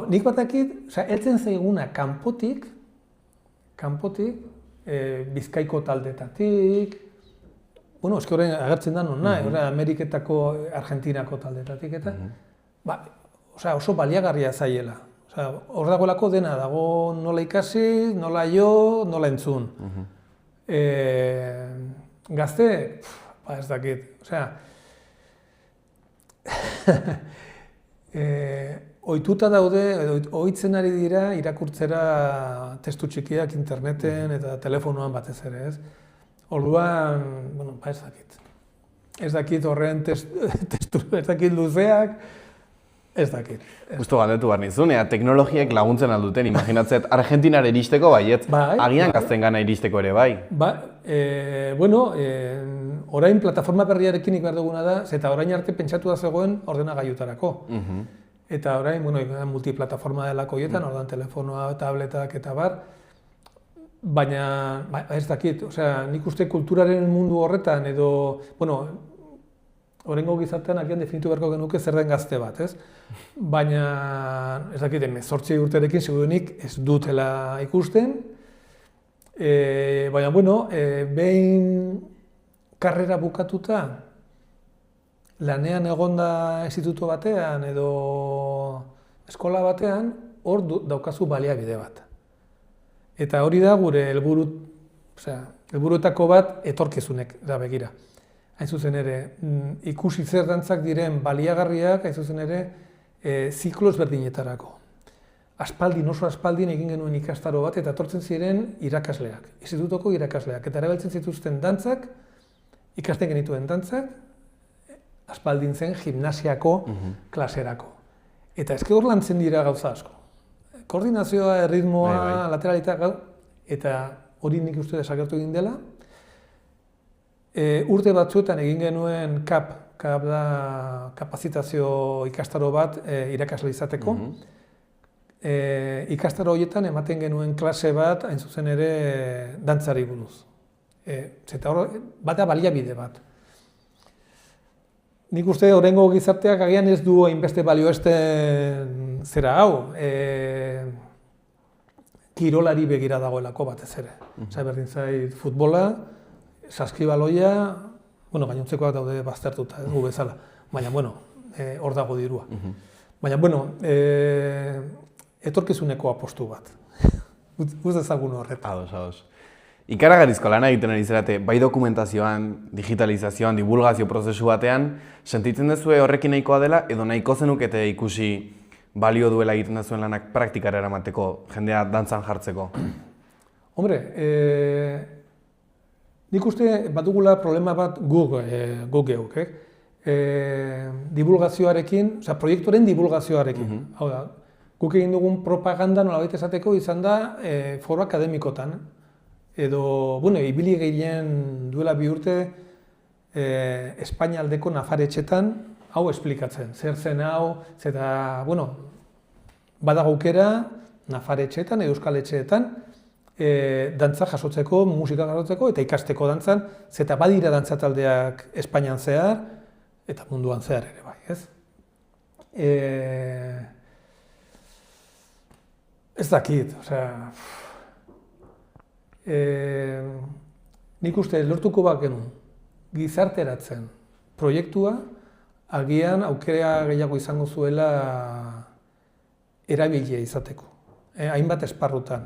nik badakit, heltzen zaiguna kanpotik, Bizkaiko taldetatik, eski horrein agertzen da non nahi, Ameriketako, Argentinako taldetatik eta, oso baliagarria zaiela. Hor dagoelako dena, dago nola ikasi, nola jo, nola entzun. Gazte, ez dakit, ohituta daude, ohitzen ari dira irakurtzera testu txikiak interneten eta telefonoan batez ere, ez? Orduan, ez dakit. Ez dakit horren testu, ez dakit luzeak, ez dakit. Justo galdetu behar nizun, teknologiek laguntzen alduten, imaginatzet Argentinara iristeko baietz, agian gazten gana iristeko ere bai. Orain plataforma berriarekin behar duguna da, eta orain arte pentsatu da zegoen ordenagailutarako. Eta orain, multiplataforma delako hietan, ordan telefonoa, tabletak eta bar, baina, ez dakit, nik uste kulturaren mundu horretan edo, oraingo gizartean agian definitu beharko genuke zer den gazte bat, ez? Baina, ez dakit, 18 urterekin seguruenik ez dutela ikusten, baina, behin karrera bukatuta, lanean egonda instituto batean edo eskola batean, hor daukazu baliabide bat. Eta hori da gure helburuetako bat etorkizunek da begira. Hain zuzen ere, ikusi zer dantzak diren baliagarriak, hain zuzen ere, ziklo ezberdinetarako. Oso aspaldin egin genuen ikastaro bat eta etortzen ziren irakasleak, institutoko irakasleak. Eta erabiltzen zituzten dantzak, ikasten genituen dantzak, aspaldin zen gimnasiako klaserako. Eta eske hor lantzen dira gauza asko. Koordinazioa, erritmoa, lateralitatea, eta hori nik uste desagertu egin dela. Urte batzuetan egin genuen CAP da kapazitazio ikastaro bat irakasle izateko. Ikastaro horietan ematen genuen klase bat, hain zuzen ere, dantzari buruz. Eta hor, bada baliabide bat. Nik uste oraingo gizarteak agian ez du hainbeste balioesten zera hau, kirolari begira dagoelako batez ere. Berdin zait futbola, saskibaloia, gainontzekoak daude baztertuta, gu bezala. Baina, hor dago dirua. Baina, etorkizuneko apostu bat. Uz ezagun horretan. Ados. Ikaragarrizko lana egiten ari zarete, bai dokumentazioan, digitalizazioan, divulgazio prozesu batean, sentitzen duzue horrekin nahikoa dela, edo nahiko zenukete ikusi balio duela egiten duzuen lanak praktikara eramateko, jendea dantzan jartzeko? Hombre, nik uste badugula problema bat guk geuk, divulgazioarekin, proiektuaren divulgazioarekin. Hau da, guk egin dugun propaganda nolabait esateko izan da foro akademikotan, edo, ibili gehien duela 2 urte Espainialdeko nafaretxetan hau esplikatzen. Zer zen hau, eta, badago aukera nafaretxetan edo euskal etxeetan dantza jasotzeko, musika jasotzeko eta ikasteko dantzan, zeta badira dantzataldeak Espainian zehar eta munduan zehar ere bai, ez? Ez dakit, osea, nik uste lortuko bakenu gizarteratzen proiektua, agian aukera gehiago izango zuela erabilia izateko, hainbat esparrutan.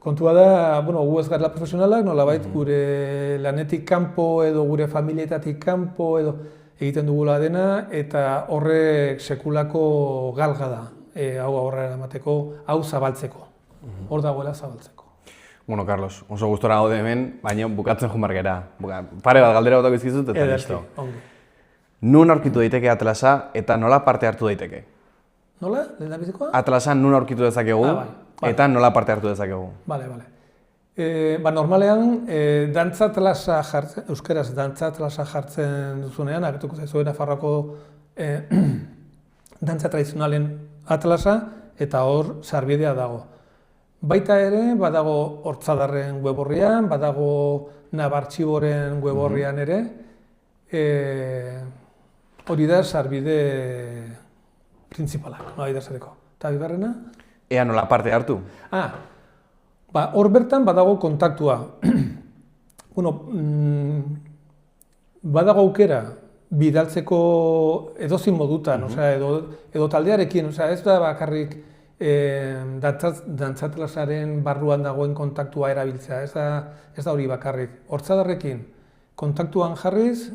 Kontua da, bueno, gu ez garela profesionalak, nolabait gure lanetik kanpo edo gure familietatik kanpo edo egiten dugula dena eta horrek sekulako galga da, hau aurrera emateko, hau zabaltzeko, hor dagoela zabaltzeko. Bueno, Carlos, oso gustora gaude hemen, baina bukatzen joan bargera. Pare bat galdera batak izkizut eta listo. Nun aurkitu daiteke Atlasa eta nola parte hartu daiteke? Nola? Lehendabizikoa? Atlasa nun aurkitu dezakegu eta nola parte hartu dezakegu? Bale. Normalean, dantza atlasa jartzen, euskeraz dantza atlasa jartzen duzunean, agertuko zaizue Nafarroako dantza tradizionalen atlasa eta hor sarbidea dago. Baita ere, badago Hortzadarren web orrian, badago Nabartxiboren web orrian ere, hori da sarbide printzipalak, nola idazateko. Eta bigarrena? Ea nola parte hartu? Hor bertan badago kontaktua. Badago aukera bidaltzeko edozin modutan, edo taldearekin, ez da bakarrik dantzatlasaren barruan dagoen kontaktua erabiltzea, ez da hori bakarrik. Hortzadarrekin kontaktuan jarriz,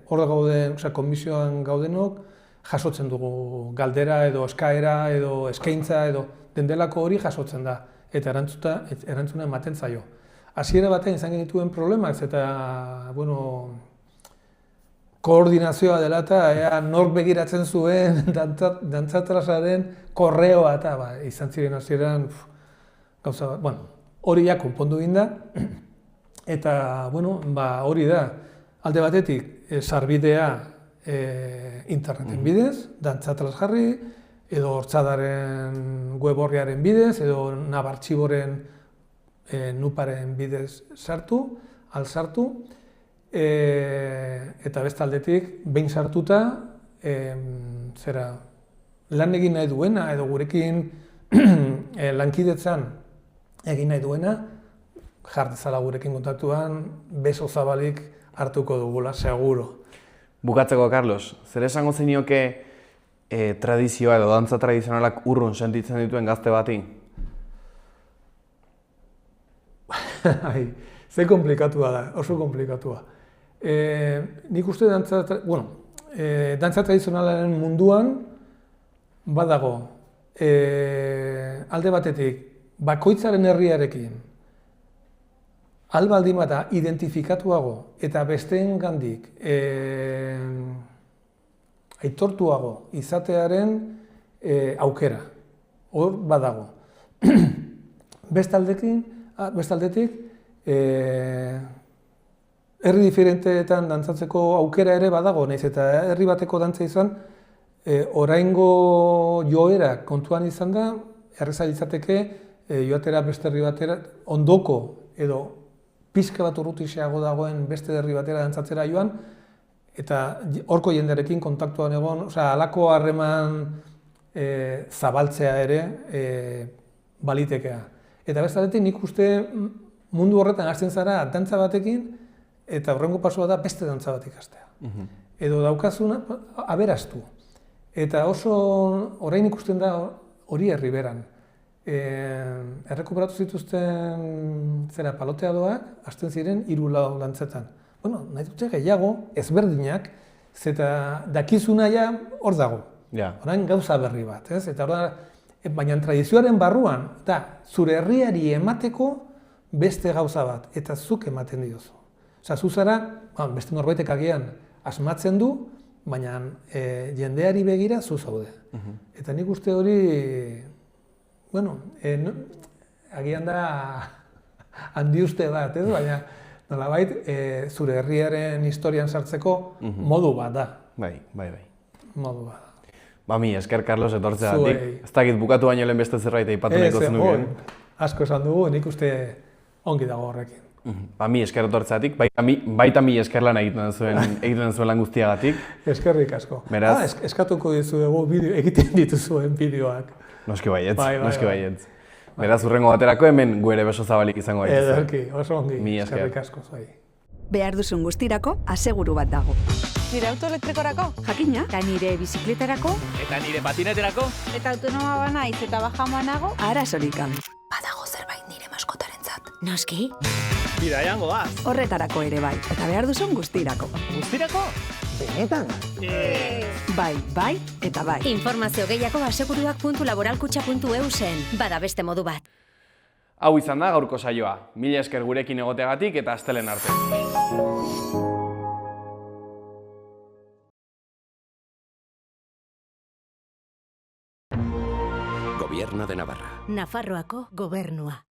hor gauden, komisioan gaudenok, jasotzen dugu galdera edo eskaera edo eskaintza edo dendelako hori jasotzen da eta erantzuna ematen zaio. Hasiera batean izan genituen problemak eta, koordinazioa dela eta nork begiratzen zuen dantzatlasaren korreoa eta izan ziren hasieran gauza bat. Hori ja konpondu egin da eta hori da. Alde batetik sarbidea interneten bidez, dantzatlas jarri, edo Hortzadaren web orriaren bidez, edo Nabartxiboren nuparen bidez sartu, eta bestaldetik, behin sartuta, lan egin nahi duena, edo gurekin lankidetzan egin nahi duena, jartezala gurekin kontaktuan, beso zabalik hartuko dugula, seguro. Bukatzeko, Carlos, zer esango zenioke tradizioa edo dantza tradizionalak urrun sentitzen dituen gazte bati? Ze komplikatua da, oso komplikatua. Nik uste dantza tradizionalaren munduan badago alde batetik bakoitzaren herriarekin albaldin bata identifikatuago eta besteengandik aitortuago izatearen aukera. Hor badago. Bestaldetik, herri diferenteetan dantzatzeko aukera ere badago, nahiz eta herri bateko dantza izan, oraingo joera kontuan izan da, erreza litzateke joatera beste herri batera, ondoko edo pixka bat urrutixeago dagoen beste herri batera dantzatzera joan, eta horko jendearekin kontaktuan egon, halako harreman zabaltzea ere balitekea. Eta bestaldetik nik uste mundu horretan hasten zara dantza batekin, eta horrengo pasua da beste dantza bat ikastea. Edo daukazuna aberastu. Eta oso orain ikusten da hori herriberan. Errekuperatu zituzten paloteadoak, hasten ziren 3-4 dantzetan. Nahi dute gehiago, ezberdinak, zeta dakizuna ja hor dago. Orain gauza berri bat, ez? Baina tradizioaren barruan, zure herriari emateko beste gauza bat, eta zuk ematen diozu. Zu zara, beste norbaitek agian asmatzen du, baina jendeari begira zu zaude. Eta nik uste hori, agian da handiuste bat, ez? Baina nolabait, zure herriaren historian sartzeko modu bat da. Bai. Modu bat da. Mi esker, Carlos, etortzeagatik. Ez dakit bukatu baino lehen beste zerbait aipatu nahiko zenukeen. asko esan dugu, nik uste ongi dago horrekin. Ba, mi esker etortzeatik, baita mi esker lan egiten zuen lan guztiagatik. Eskerrik asko. Beraz- Eskatuko dizuegu egiten dituzuen bideoak. Noski baietz, Bai. Beraz, urrengo baterako hemen gu ere beso zabalik izango gaituzue. Ederki, oso ongi. Mi esker. Eskerrik asko zuei. Behar duzun guztirako aseguru bat dago. Nire auto elektrikorako? Jakina, Eta nire bizikletarako? Eta nire patineterako? Eta autonoma banaiz eta bajamoa nago? arazorik gabe. Badago zerbait nire maskotarentzat. Noski? Bidaian goaz. Horretarako ere bai, eta behar duzun guztirako. Guztirako? Benetan? Bai, eta bai. Informazio gehiago aseguruak.laboralkutxa.eusen. Bada beste modu bat. Hau izan da gaurko saioa. Mila esker gurekin egoteagatik eta astelen arte. Gobierno de Navarra. Nafarroako gobernua.